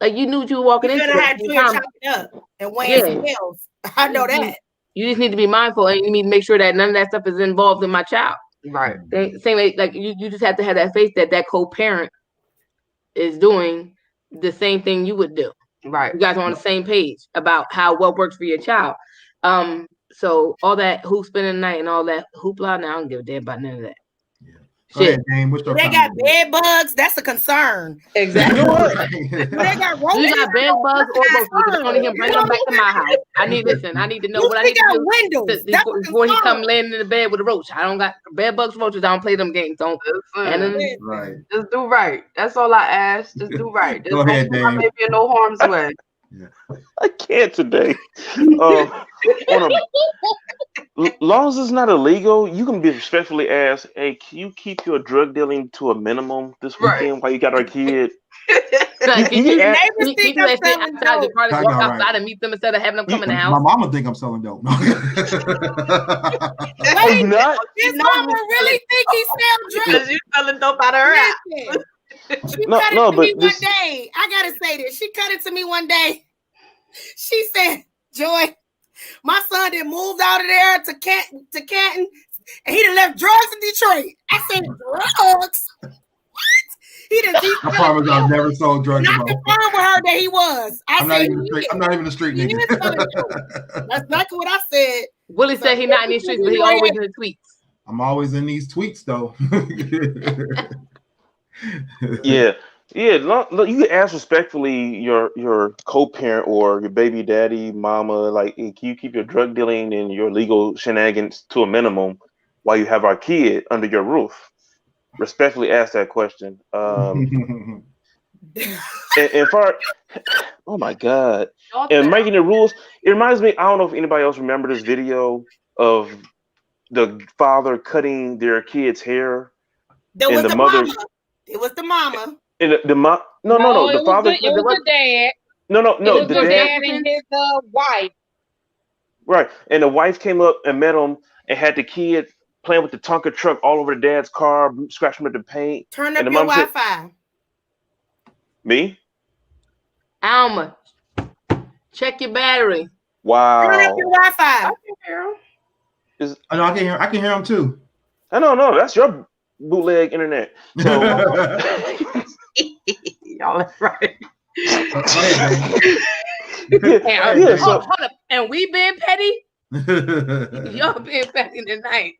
Like, you knew what you were walking into. You had to chop it up and weigh some pills. I know that. You just need to be mindful, and you need to make sure that none of that stuff is involved in my child. Right. Same way, like you just have to have that faith that co-parent is doing the same thing you would do. Right. You guys are on the same page about what works for your child. So all that who's spending the night and all that hoopla, now I don't give a damn about none of that. Go ahead, Dame. What's your comment? Got bed bugs. That's a concern. Exactly. They got roaches. You got bed bugs or roaches. Only him bring them back to my house. I need to know what I need to do windows. before he come laying in the bed with a roach. I don't got bed bugs, roaches. I don't play them games. Don't. Right. Just do right. That's all I ask. Just do right. Go ahead, Dame. Maybe in no harm's way. Yeah. I can't today. Long as it's not illegal, you can be respectfully asked, "Hey, can you keep your drug dealing to a minimum this weekend while you got our kid?" Like, you think I'm selling dope? Walk outside and meet them instead of having them come in the house. My mama think I'm selling dope. No. Wait, his mama really think he sells drugs? Because you selling dope out of her house. She cut it to me one day. I gotta say this. She cut it to me one day. She said, "Joy, My son done moved out of there to Canton, and he done left drugs in Detroit. I said, drugs? What? He done. I promise I've never sold drugs. And I confirmed with her that he was. I'm not even a street nigga. That's exactly what I said. Willie said he's not in these streets, but he always in the tweets. I'm always in these tweets though. Yeah. Look, you can ask respectfully your co-parent or your baby daddy, mama, like, can you keep your drug dealing and your legal shenanigans to a minimum while you have our kid under your roof? Respectfully ask that question. And for, oh my God, and making the rules, it reminds me. I don't know if anybody else remember this video of the father cutting their kid's hair. That was the mother. It was the mama. And the mom. No. The father. It was the dad. No. It was the dad and his wife. Right, and the wife came up and met him and had the kid playing with the Tonka truck all over the dad's car, scratching with the paint. Turn up your Wi-Fi. Me? Alma, check your battery. Wow. Turn up your Wi-Fi. I can hear him. I can hear him too. No, that's your bootleg internet. So, y'all are right. Hold up. And we being petty? Y'all being petty tonight.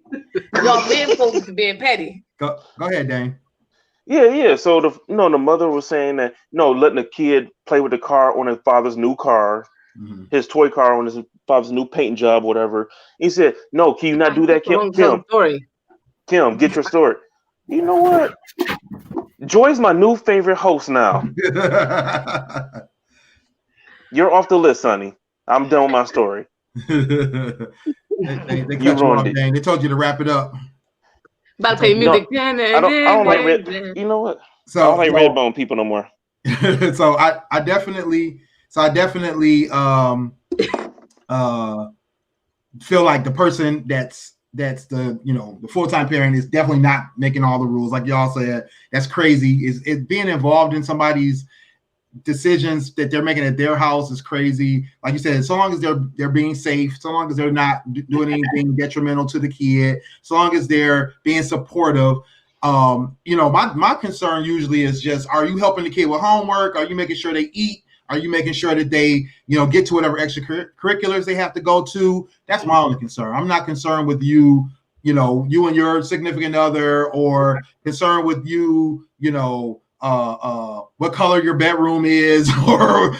Y'all men folks being petty. Go ahead, Dane. Yeah. So the mother was saying that letting the kid play with the car on his father's new car, his toy car on his father's new paint job, whatever. He said, "No, can you not do that, Kim? Kim, get your story." You know what? Joy's my new favorite host now. You're off the list, honey. I'm done with my story. they cut you off, Dang. They told you to wrap it up. About to play music. I don't like red. You know what? I don't like Redbone people no more. So I definitely feel like the person that's the the full-time parent is definitely not making all the rules, like y'all said. That's crazy. Is being involved in somebody's decisions that they're making at their house is crazy. Like you said, so long as they're being safe, so long as they're not doing anything detrimental to the kid, so long as they're being supportive. My concern usually is just, are you helping the kid with homework? Are you making sure they eat? Are you making sure that they, get to whatever extracurriculars they have to go to? That's my only concern. I'm not concerned with you and your significant other, or concerned with you, what color your bedroom is, or,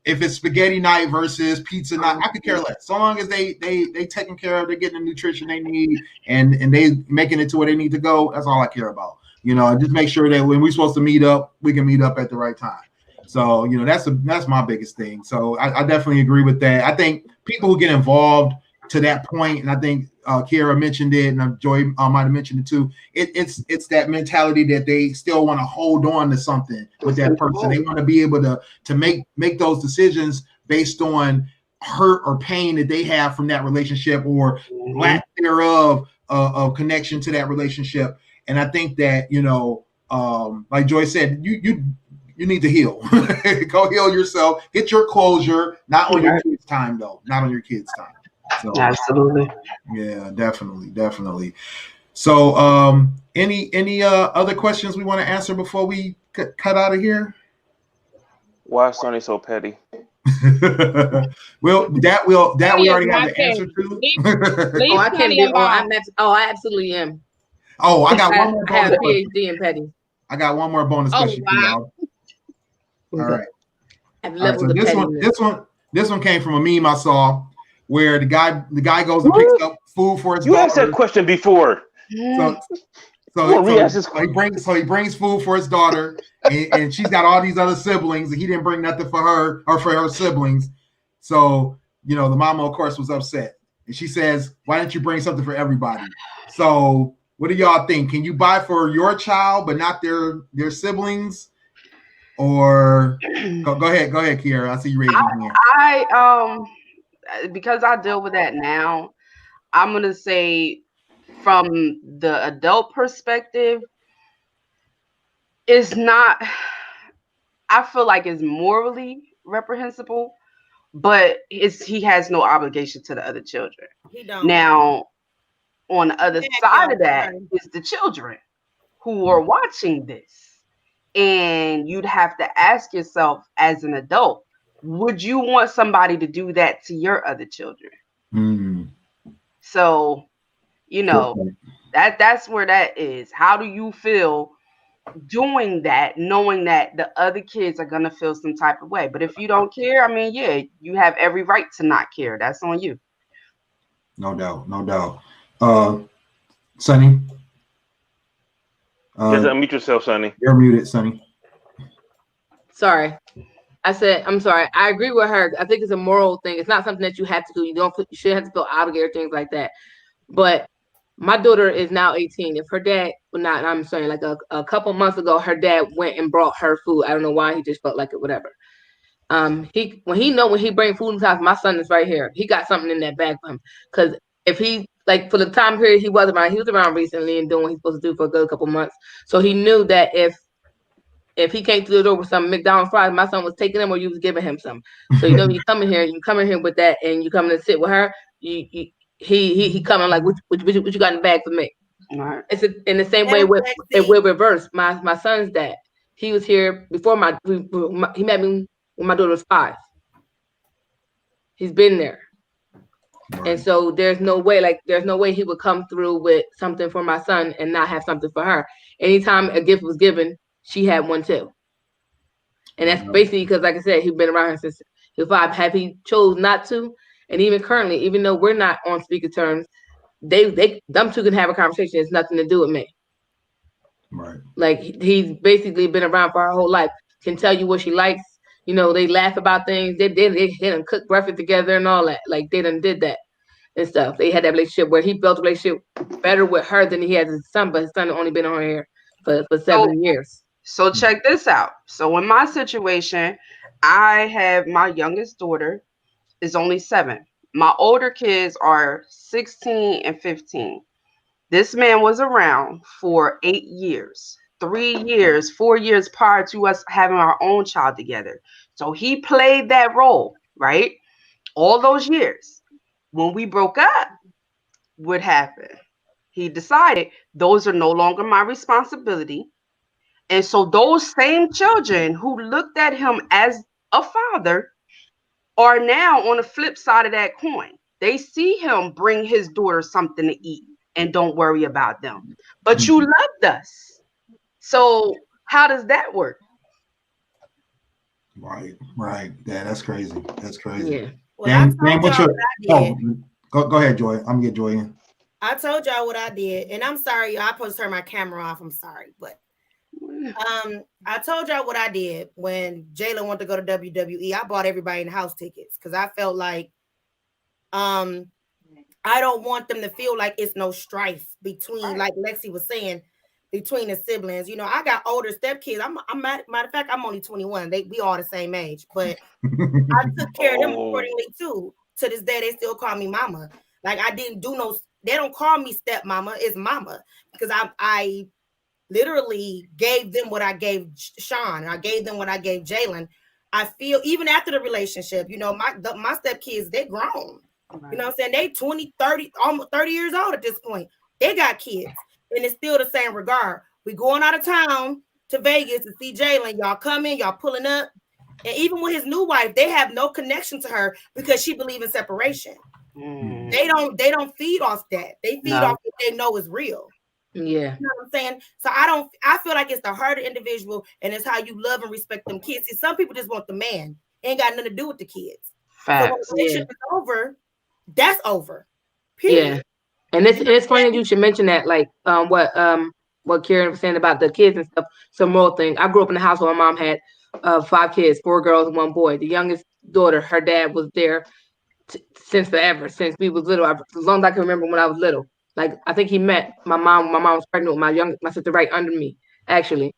if it's spaghetti night versus pizza night. I could care less. So long as they taking care of, they're getting the nutrition they need, and they making it to where they need to go. That's all I care about. Just make sure that when we're supposed to meet up, we can meet up at the right time. So, that's my biggest thing. So I definitely agree with that. I think people who get involved to that point, and I think Keira mentioned it, and Joi might have mentioned it too. It's that mentality that they still want to hold on to something with that person. They want to be able to make those decisions based on hurt or pain that they have from that relationship, or lack thereof of connection to that relationship. And I think that like Joi said, you need to heal. Go heal yourself. Get your closure. Not on your kids' time, though. Not on your kids' time. So, absolutely. Yeah, definitely. So, any other questions we want to answer before we cut out of here? Why is Sonny so petty? Well, that we already have the answer to. I can't be. I absolutely am. Oh, I got one more. I have a PhD in petty. I got one more bonus question for y'all. All right. So this one came from a meme I saw, where the guy goes and picks up food for his daughter. You asked that question before. So he brings food for his daughter, and she's got all these other siblings, and he didn't bring nothing for her or for her siblings. So the mama, of course, was upset, and she says, "Why didn't you bring something for everybody?" So what do y'all think? Can you buy for your child but not their siblings? Or go ahead, Keira. I see you raising because I deal with that now, I'm gonna say, from the adult perspective, it's not. I feel like it's morally reprehensible, but he has no obligation to the other children. He don't. Now, on the other side of that is the children who are watching this. And you'd have to ask yourself as an adult, would you want somebody to do that to your other children? So, you know, that's where that is. How do you feel doing that, knowing that the other kids are going to feel some type of way? But if you don't care, I mean, yeah, you have every right to not care. That's on you. No doubt. Sonny? Just unmute yourself, Sonny. You're muted, Sonny. Sorry. I'm sorry. I agree with her. I think it's a moral thing. It's not something that you have to do. You shouldn't have to feel obligated, things like that. But my daughter is now 18. If her dad, I'm saying like a couple months ago, her dad went and brought her food. I don't know why. He just felt like it, whatever. When he bring food in the house, my son is right here. He got something in that bag for him. Because if he, like, for the time period he was around recently and doing what he's supposed to do for a good couple months. So he knew that if he came through the door with some McDonald's fries, my son was taking them or you was giving him some. So you come in here with that, and you come to sit with her. He coming like, what you got in the bag for me? Right. It's in the same way with reverse. My son's dad, he was here before he met me when my daughter was 5. He's been there. Right. And so there's no way he would come through with something for my son and not have something for her. Anytime a gift was given, she had one too. And that's basically because, like I said, he's been around her since he was 5. Have he chose not to? And even currently, even though we're not on speaker terms, them two can have a conversation. It's nothing to do with me. Right. Like, he's basically been around for her whole life. Can tell you what she likes. You know, they laugh about things. They done cook breakfast together and all that. Like, they done did that and stuff. They had that relationship where he built a relationship better with her than he has his son, but his son only been on here for 7 years. So check this out. So in my situation, I have my youngest daughter is only 7. My older kids are 16 and 15. This man was around for 8 years, 4 years prior to us having our own child together. So he played that role, right? All those years. When we broke up, what happened? He decided those are no longer my responsibility. And so those same children who looked at him as a father are now on the flip side of that coin. They see him bring his daughter something to eat and don't worry about them. But you loved us. So how does that work? Right. Yeah, that's crazy. Yeah. Well, go ahead, Joy. I'm gonna get Joy in. I told y'all what I did, and I'm sorry, I supposed to turn my camera off. I'm sorry, but I told y'all what I did when Jalen wanted to go to WWE. I bought everybody in the house tickets because I felt like I don't want them to feel like it's no strife between, like Lexi was saying, between the siblings. You know, I got older stepkids. I'm matter of fact, I'm only 21. We all the same age, but I took care of them accordingly too. To this day, they still call me mama. Like, I didn't do no. They don't call me stepmama. It's mama because I literally gave them what I gave Sean. I gave them what I gave Jalen. I feel even after the relationship, you know, my stepkids, they grown. Right. You know what I'm saying? They 20, 30, almost 30 years old at this point. They got kids. And it's still the same regard. We going out of town to Vegas to see Jalen. Y'all coming, y'all pulling up. And even with his new wife, they have no connection to her because she believes in separation. They don't feed off that. They feed off what they know is real. Yeah. You know what I'm saying? So I feel like it's the harder individual, and it's how you love and respect them kids. See, some people just want the man. Ain't got nothing to do with the kids. Facts. So when the relationship is over, that's over. Period. Yeah. And it's funny that you should mention that, like what Keira was saying about the kids and stuff. Some more thing. I grew up in a house where my mom had 5 kids, 4 girls and 1 boy. The youngest daughter, her dad was there since forever, since we was little. As long as I can remember when I was little. Like, I think he met my mom. My mom was pregnant with my sister right under me, actually.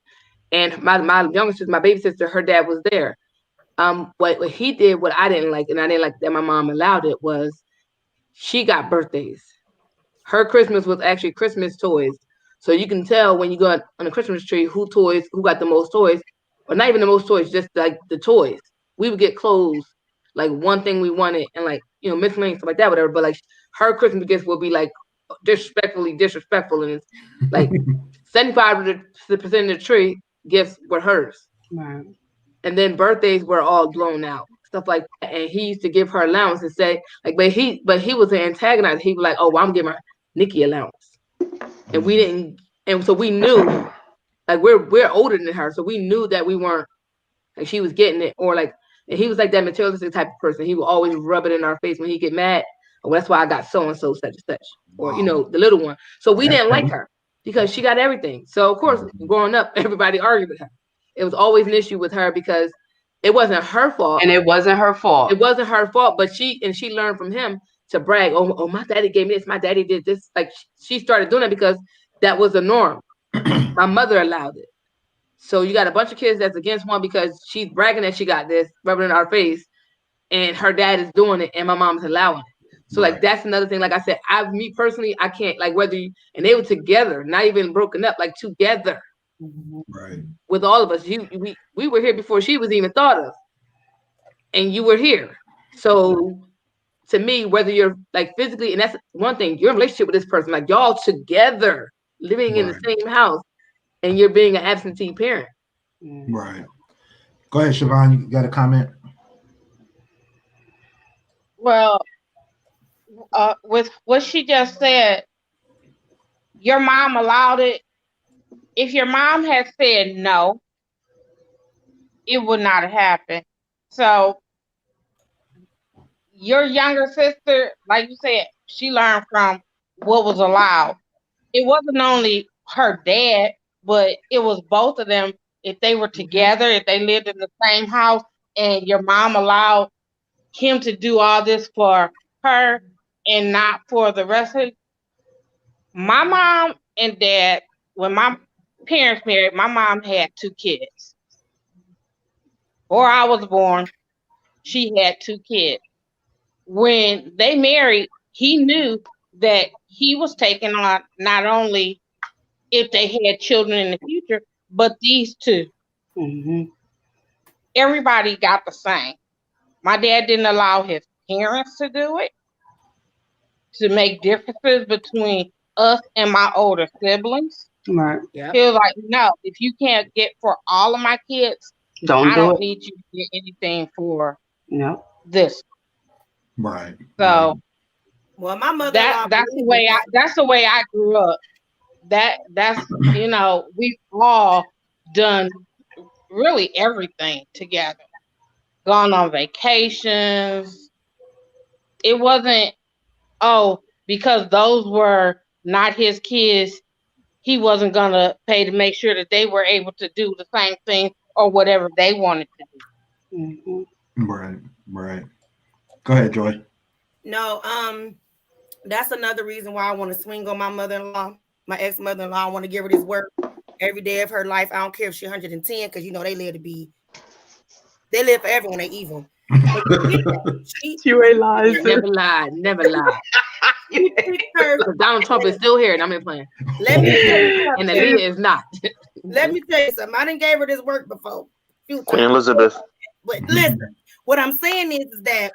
And my youngest sister, my baby sister, her dad was there. What he did, what I didn't like, and I didn't like that my mom allowed it, was she got birthdays. Her Christmas was actually Christmas toys. So you can tell when you go on the Christmas tree who got the most toys, or not even the most toys, just like the toys. We would get clothes like one thing we wanted and like, you know, miscellaneous stuff like that, whatever. But like her Christmas gifts will be like disrespectful, and it's like 75% of the tree gifts were hers. Right. And then birthdays were all blown out, stuff like that. And he used to give her allowance and say, like, but he was an antagonizer. He was like, oh, well, I'm giving her Nikki allowance. And we didn't, and so we knew, like, we're older than her, so we knew that we weren't, like, she was getting it, or like, and he was like that materialistic type of person. He would always rub it in our face when he get mad. Oh, that's why I got so and so such and such, or you know, the little one. So we didn't like her because she got everything. So of course, growing up, everybody argued with her. It was always an issue with her because it wasn't her fault. And it wasn't her fault. It wasn't her fault, but she learned from him to brag. Oh, my daddy gave me this. My daddy did this. Like, she started doing it because that was the norm. My mother allowed it. So you got a bunch of kids that's against one because she's bragging that she got this, rubbing it in our face, and her dad is doing it, and my mom's allowing it. So like that's another thing. Like I said, me personally, I can't, like, whether you, and they were together, not even broken up, like together. Right. With all of us. We were here before she was even thought of. And you were here. So to me, whether you're like physically, and that's one thing, your relationship with this person, like y'all together living in the same house, and you're being an absentee parent. Right. Go ahead, Chevonne, you got a comment? Well, with what she just said, your mom allowed it. If your mom had said no, it would not have happened. So your younger sister, like you said, she learned from what was allowed. It wasn't only her dad, but it was both of them. If they were together, if they lived in the same house, and your mom allowed him to do all this for her and not for the rest of it. My mom and dad, when my parents married, my mom had 2 kids. Before I was born, she had 2 kids. When they married, he knew that he was taking on not only if they had children in the future, but these 2. Everybody got the same. My dad didn't allow his parents to do it, to make differences between us and my older siblings. Right. Yeah. He was like, no, if you can't get for all of my kids, I don't need you to get anything for this. Right. So well, my mother that's the way I grew up. That's you know, we've all done really everything together. Gone on vacations. It wasn't, because those were not his kids, he wasn't gonna pay to make sure that they were able to do the same thing or whatever they wanted to do. Right. Go ahead, Joy. No, that's another reason why I want to swing on my mother-in-law, my ex-mother-in-law. I want to give her this work every day of her life. I don't care if she's 110, because you know they live forever when they evil. You ain't lying. Never lied. Donald Trump is still here, and I'm in playing. Let me tell you something. And Aaliyah is not. Let me tell you something. I done gave her this work before. Queen Elizabeth. But listen, what I'm saying is that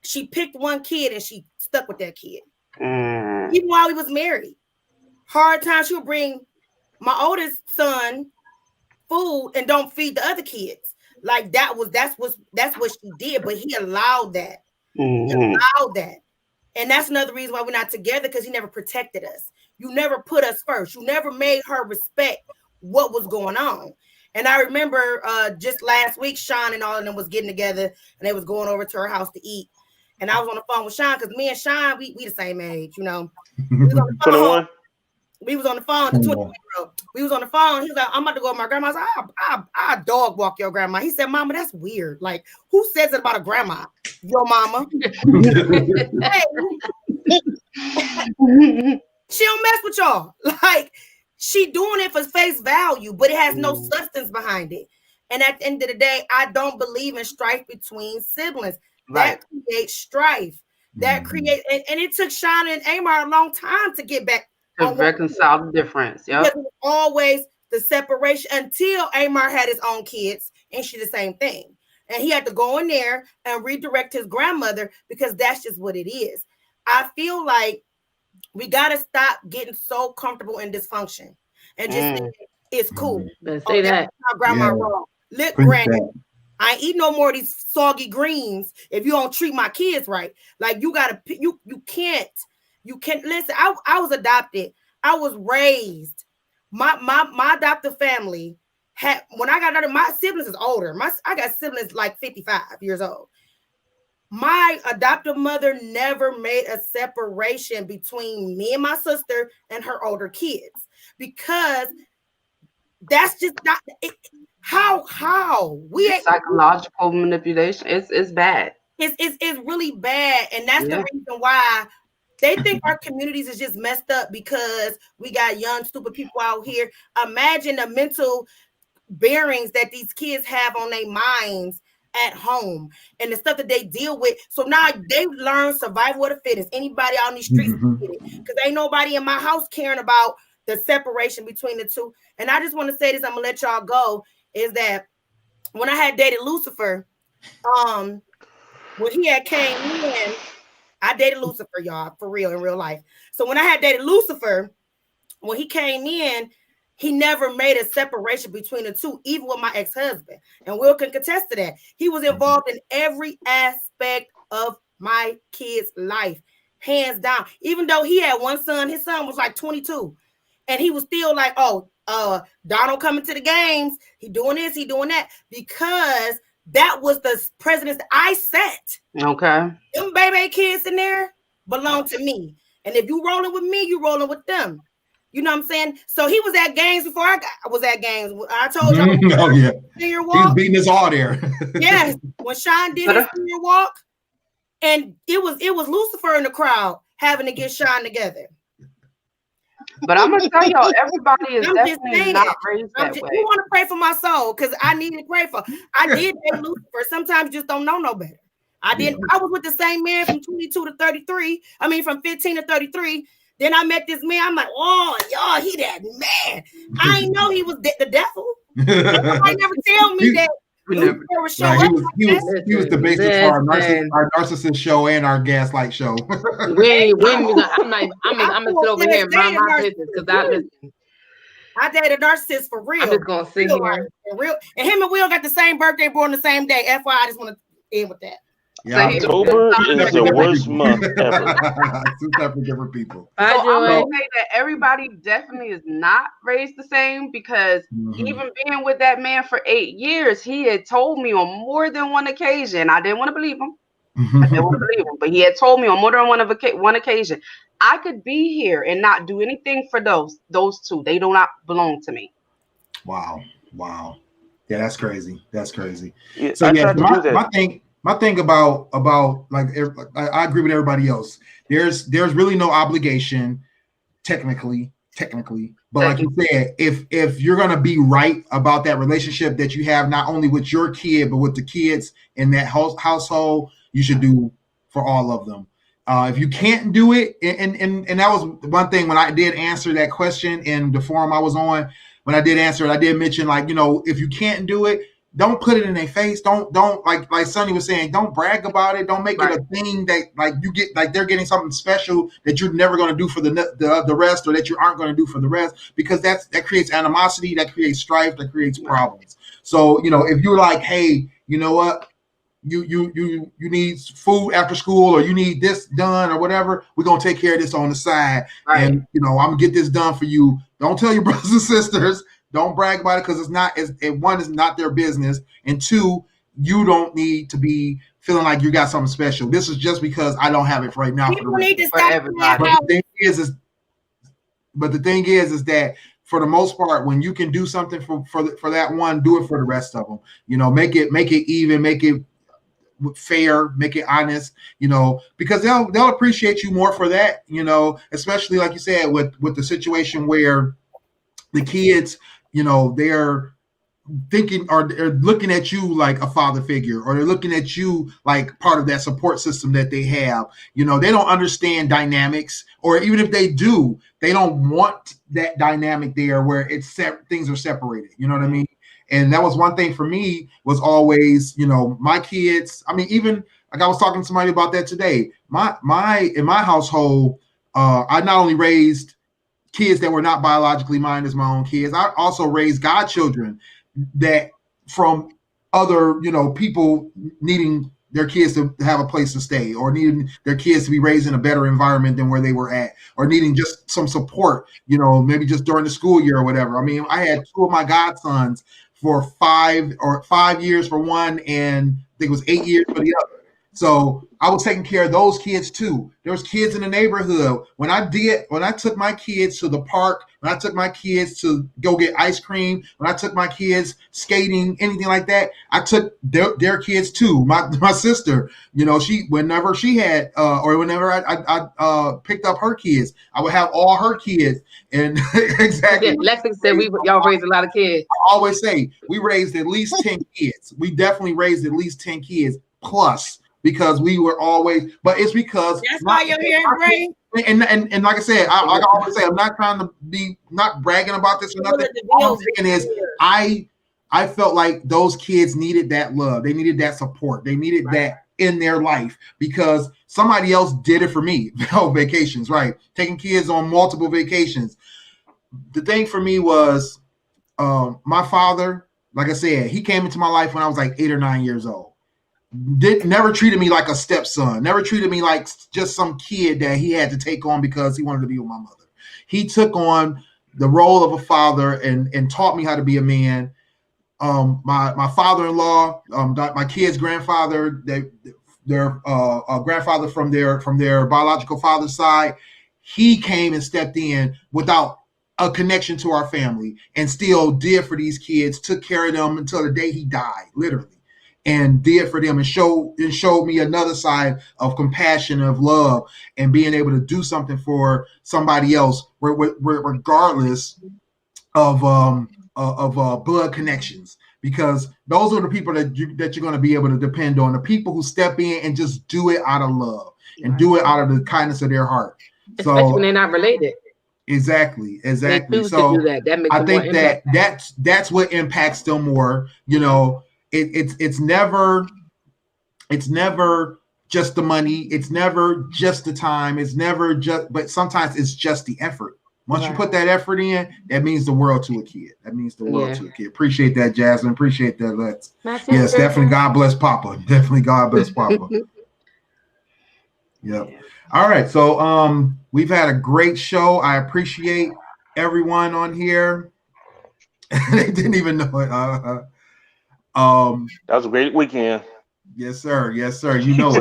she picked one kid and she stuck with that kid. Even while we was married. Hard times, she would bring my oldest son food and don't feed the other kids. Like that's what she did, but he allowed that. He allowed that. And that's another reason why we're not together, because he never protected us. You never put us first. You never made her respect what was going on. And I remember just last week, Sean and all of them was getting together and they was going over to her house to eat. And I was on the phone with Sean, because me and Sean, we the same age, you know. We was on the phone. 21. We was on the phone, the 20-year-old. We was on the phone. He was like, I'm about to go with my grandma. I was like, I dog walk your grandma. He said, Mama, that's weird. Like, who says it about a grandma? Your mama. She don't mess with y'all. Like, she doing it for face value, but it has no substance behind it. And at the end of the day, I don't believe in strife between siblings. That creates strife. That creates, and it took Sean and Amar a long time to get back to reconcile the difference. Yeah, because it was always the separation until Amar had his own kids, and she the same thing. And he had to go in there and redirect his grandmother because that's just what it is. I feel like we got to stop getting so comfortable in dysfunction and just think it's cool. Say that. My grandma wrong. Look, Preach granny, that. I ain't eat no more of these soggy greens if you don't treat my kids right. Like you can't listen. I was adopted. I was raised. My adoptive family had, when I got out of, my siblings is older. I got siblings like 55 years old. My adoptive mother never made a separation between me and my sister and her older kids because that's just not it. How we psychological manipulation. It's bad. It's really bad, and that's the reason why they think our communities is just messed up because we got young stupid people out here. Imagine the mental bearings that these kids have on their minds at home and the stuff that they deal with. So now they learn survival of the fittest. Anybody out in these streets because ain't nobody in my house caring about the separation between the two. And I just want to say this, I'm gonna let y'all go, is that when I had dated Lucifer, when he had came in, I dated Lucifer, y'all, for real, in real life. So when I had dated Lucifer, when he came in, he never made a separation between the two, even with my ex-husband. And Will can contest to that. He was involved in every aspect of my kid's life, hands down. Even though he had one son, his son was like 22. And he was still like, Donald coming to the games. He doing this, he doing that. Because that was the presidents I set. Okay. Them baby kids in there belong to me. And if you rolling with me, you rolling with them. You know what I'm saying? So he was at games before I was at games. I told you. Oh, yeah. Senior walk. He was beating us all there. Yes. When Sean did his senior walk, and it was Lucifer in the crowd having to get Sean together. But I'm gonna tell y'all, everybody is definitely not raised that way. You want to pray for my soul because I need to pray for. I did date Lucifer. Sometimes you just don't know no better. I didn't. I was with the same man from 22 to 33. I mean, from 15 to 33. Then I met this man. I'm like, oh, y'all, he that man. I didn't know he was the devil. I never tell me that. He was the basis for our narcissist show and our gaslight show. I'm gonna sit over here and mind my business because I dated a narcissist for real. I'm just gonna sit here. For real. And him and Will got the same birthday, born the same day. FYI, I just want to end with that. Yeah, October is the worst month ever. Two separate different people. So I'm gonna say that everybody definitely is not raised the same because even being with that man for 8 years, he had told me on more than one occasion. I didn't want to believe him. But he had told me on more than one occasion, I could be here and not do anything for those two. They do not belong to me. Wow. Yeah, that's crazy. Yeah, so yeah, my thing about like I agree with everybody else. There's really no obligation technically, but like you said, if you're gonna be right about that relationship that you have not only with your kid but with the kids in that household, you should do for all of them. If you can't do it, and that was one thing when I did answer that question in the forum I was on. When I did answer it, I did mention if you can't do it, don't put it in their face. Don't like Sonny was saying, don't brag about it. Don't make it a thing that you get they're getting something special that you're never going to do for the rest, or that you aren't going to do for the rest, because that creates animosity, that creates strife, that creates problems. So if you're like, hey, you know what, you need food after school, or you need this done or whatever, we're gonna take care of this on the side, and I'm gonna get this done for you. Don't tell your brothers and sisters. Don't brag about it because one is not their business, and two, you don't need to be feeling like you got something special. This is just because I don't have it right now. People need to stop everybody. But the thing is that for the most part, when you can do something for that one, do it for the rest of them. Make it even, make it fair, make it honest. Because they'll appreciate you more for that. Especially like you said with the situation where the kids, they're thinking or they're looking at you like a father figure, or they're looking at you like part of that support system that they have. They don't understand dynamics, or even if they do, they don't want that dynamic there where things are separated. You know what I mean? And that was one thing for me was always, you know, my kids. I mean, even like I was talking to somebody about that today. In my household, I not only raised kids that were not biologically mine as my own kids, I also raised godchildren that from other, you know, people needing their kids to have a place to stay, or needing their kids to be raised in a better environment than where they were at, or needing just some support, you know, maybe just during the school year or whatever. I mean, I had two of my godsons for 5 years for one, and I think it was 8 years for the other. So I was taking care of those kids too. There was kids in the neighborhood. When I took my kids to the park, when I took my kids to go get ice cream, when I took my kids skating, anything like that, I took their kids too. My sister, you know, whenever she had or whenever I picked up her kids, I would have all her kids. And exactly. Yeah, Lexington said y'all raised a lot of kids. I always say we raised at least 10 kids. We definitely raised at least 10 kids plus. Because we were always, but it's because that's why you're here, Bray. And like I said, I always say, I'm not trying to be not bragging about this or nothing. All I'm saying is, I felt like those kids needed that love. They needed that support. They needed that in their life because somebody else did it for me. Vacations, right? Taking kids on multiple vacations. The thing for me was, my father, like I said, he came into my life when I was like 8 or 9 years old. Never treated me like a stepson, never treated me like just some kid that he had to take on because he wanted to be with my mother. He took on the role of a father and taught me how to be a man. My father-in-law, my kid's grandfather, their grandfather from their biological father's side, he came and stepped in without a connection to our family and still did for these kids, took care of them until the day he died, literally. And did for them and showed me another side of compassion, of love, and being able to do something for somebody else, regardless of blood connections. Because those are the people that you're going to be able to depend on. The people who step in and just do it out of love and do it out of the kindness of their heart. Especially when they're not related. Exactly. They choose So to do that. That makes I think that's what impacts them more. You know. It's never just the money. It's never just the time. It's never just, but sometimes it's just the effort. Once you put that effort in, that means the world to a kid. That means the world to a kid. Appreciate that, Jasmine. Appreciate that, Lex. Yes, definitely. God bless Papa. Definitely God bless Papa. Yep. All right. So we've had a great show. I appreciate everyone on here. They didn't even know it. That was a great weekend. Yes, sir. Yes, sir. You know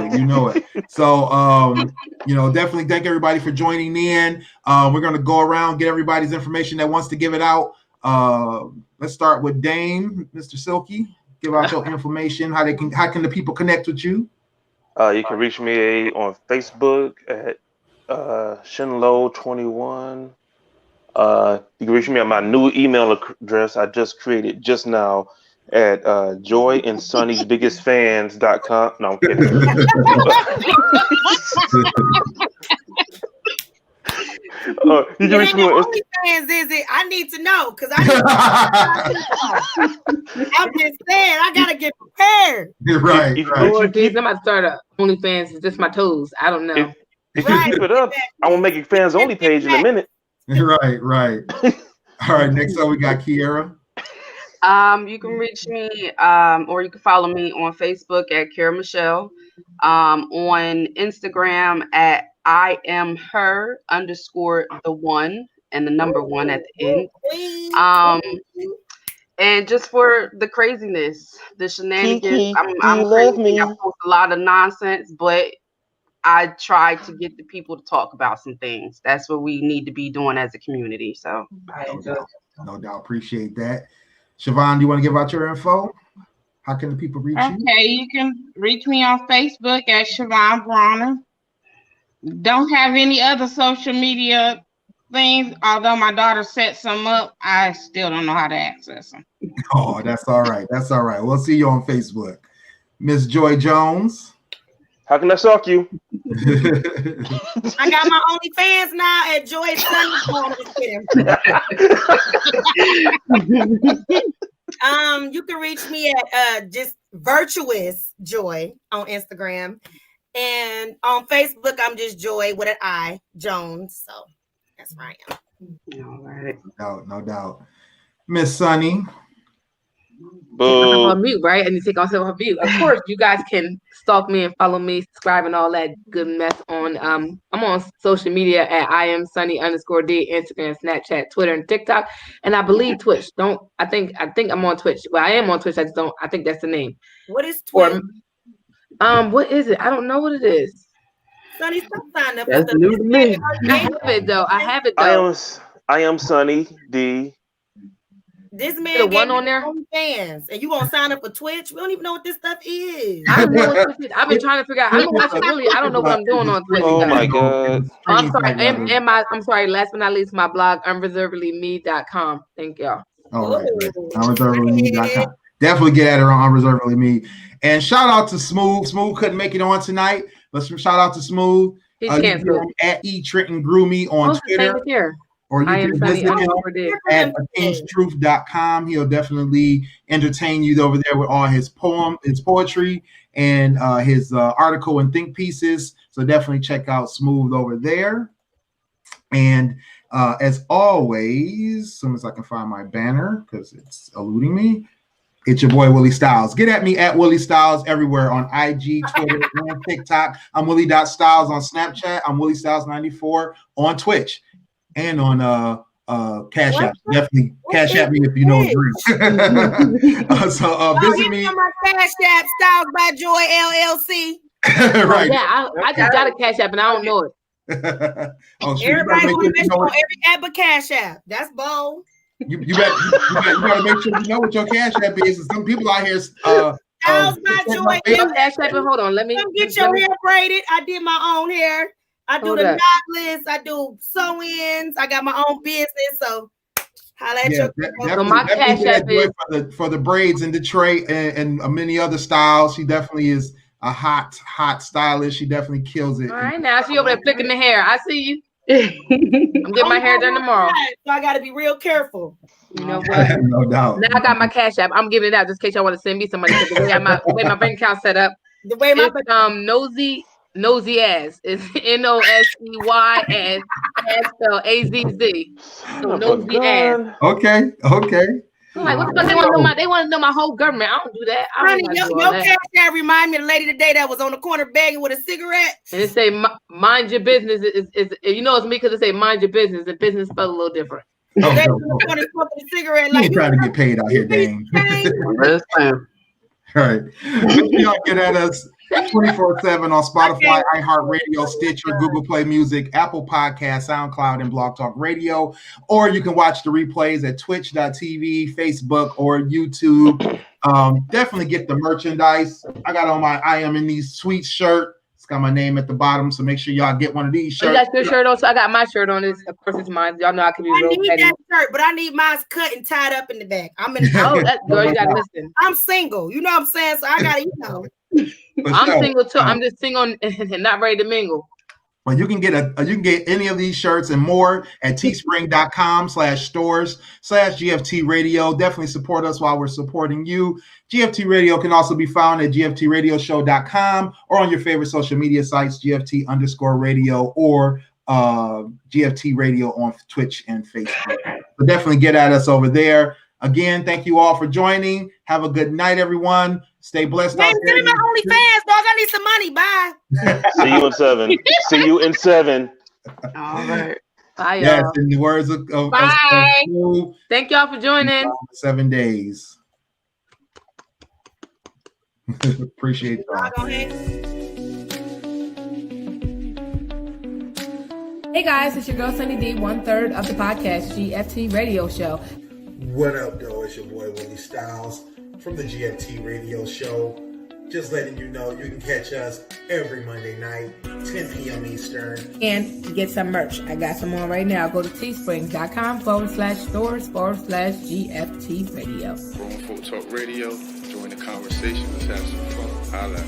it. So, definitely thank everybody for joining in. We're going to go around, get everybody's information that wants to give it out. Let's start with Dame, Mr. Silky. Give out your information. How can the people connect with you? You can reach me on Facebook at Shinlow21. You can reach me at my new email address I just created just now at joyandsunnysbiggestfans.com. No, I'm kidding. You can reach me on OnlyFans, is it? I need to know because I'm just saying I gotta get prepared. Right. Lord, please, I'm about to start a OnlyFans. It's just my toes. I don't know. If you keep it up, I will make a fans only page in a minute. Right. All right. Next up, we got Keira. You can reach me, or you can follow me on Facebook at Keira Michelle, on Instagram at IamHer_1 and the number 1 at the end. And just for the craziness, the shenanigans, I'm crazy. I post a lot of nonsense, but I try to get the people to talk about some things. That's what we need to be doing as a community. So no doubt. Appreciate that. Chevonne, do you want to give out your info? How can the people reach you? Okay, you can reach me on Facebook at Chevonne Brawner. Don't have any other social media things, although my daughter set some up. I still don't know how to access them. Oh, that's all right. That's all right. We'll see you on Facebook. Miss Joi Jones. How can I stalk you? I got my OnlyFans now at Joi Jones. You can reach me at just Virtuous Joy on Instagram. And on Facebook, I'm just Joi with an I, Jones. So that's where I am. All right. No doubt. Miss Sunny. Take myself off mute, right? I need to take myself off mute. Of course, you guys can stalk me and follow me, subscribe, and all that good mess on. I'm on social media at IamSunny_D, Instagram, Snapchat, Twitter, and TikTok, and I believe Twitch. I think I'm on Twitch. Well, I am on Twitch. I think that's the name. What is Twitch? What is it? I don't know what it is. Sunny, stop signing up. That's new to me. I have it though. I am Sunny D. This man one on there. Fans, and you gonna sign up for Twitch? We don't even know what this stuff is. I don't know what Twitch is. I've been trying to figure out. I'm watching really. I don't know what I'm doing on Twitch. Oh my god! I'm sorry. I'm sorry. Last but not least, my blog unreservedlyme.com. Thank y'all. All right, unreservedlyme.com. Definitely get at her on Unreservedly Me. And shout out to Smooth. Smooth couldn't make it on tonight, but shout out to Smooth. He's canceled. At E Trenton Groomy on Twitter. Or you can visit him at kingstruth.com. He'll definitely entertain you over there with all his poetry, and his article and think pieces. So definitely check out Smooth over there. And as always, as soon as I can find my banner, because it's eluding me, it's your boy Willie Styles. Get at me at Willie Styles everywhere on IG, Twitter, and TikTok. I'm Willie.Styles on Snapchat. I'm Willie Styles 94 on Twitch. And on Cash App. Definitely Cash App me if you know a drink. Visit me. My Cash App, Styles by Joi LLC. Right. Yeah, I just got a Cash App and I don't know it. Everybody want to make sure every app a Cash App. That's bold. You gotta make sure you know what your Cash App is. And some people out here Styles by Joi. Cash App, hold on. Let me get your hair braided. I did my own hair. I do the knotless, I do sew-ins, I got my own business, so holla at your so my Cash App is for the braids in Detroit and many other styles. She definitely is a hot stylist. She definitely kills it. All right, now she over there flicking the hair. I see you. I'm getting my hair done tomorrow. So I gotta be real careful. You know what? No doubt. Now I got my Cash App. I'm giving it out just in case y'all want to send me somebody. The way my bank account set up. The way my Nosy ass is NOSEY spelled AZZ. So nosy ass. Okay. I'm like, what the fuck? They want to know my whole government. I don't do that. Honey, your Cash App remind me of the lady today that was on the corner begging with a cigarette. And it say mind your business is you know it's me because it say mind your business. The business spelled a little different. Oh, they smoking a cigarette like you trying to get paid out here, Dane. All right. Y'all get at us 24/7 on Spotify, iHeartRadio, Stitcher, Google Play Music, Apple Podcasts, SoundCloud, and Blog Talk Radio. Or you can watch the replays at twitch.tv, Facebook, or YouTube. Definitely get the merchandise. I got on my I Am in These Sweets shirt. It's got my name at the bottom, so make sure y'all get one of these shirts. You got your shirt on, so I got my shirt on. This, of course, it's mine. Y'all know I can be real petty. I need that shirt, but I need mine cut and tied up in the back. I'm in the girl, you gotta listen. I'm single. You know what I'm saying? So I gotta, I'm single too. I'm just single and not ready to mingle. Well, you can get any of these shirts and more at teespring.com/stores/GFT Radio. Definitely support us while we're supporting you. GFT Radio can also be found at gftradioshow.com or on your favorite social media sites, GFT_radio or GFT Radio on Twitch and Facebook. So definitely get at us over there. Again, thank you all for joining. Have a good night, everyone. Stay blessed. Hey, send me my OnlyFans, dog. I need some money. Bye. See you in 7. See you in 7. All right. Bye, y'all. Yes, in the words of bye. Thank y'all for joining. 7 days. Appreciate y'all. Hey guys, it's your girl Sunny D, 1/3 of the podcast GFT Radio Show. What up, though? It's your boy Willie Styles from the GFT Radio Show. Just letting you know you can catch us every Monday night, 10 p.m. Eastern. And to get some merch, I got some on right now. Go to teespring.com/stores/GFT Radio. Grown Folk Talk Radio. Join the conversation. Let's have some fun. Holla.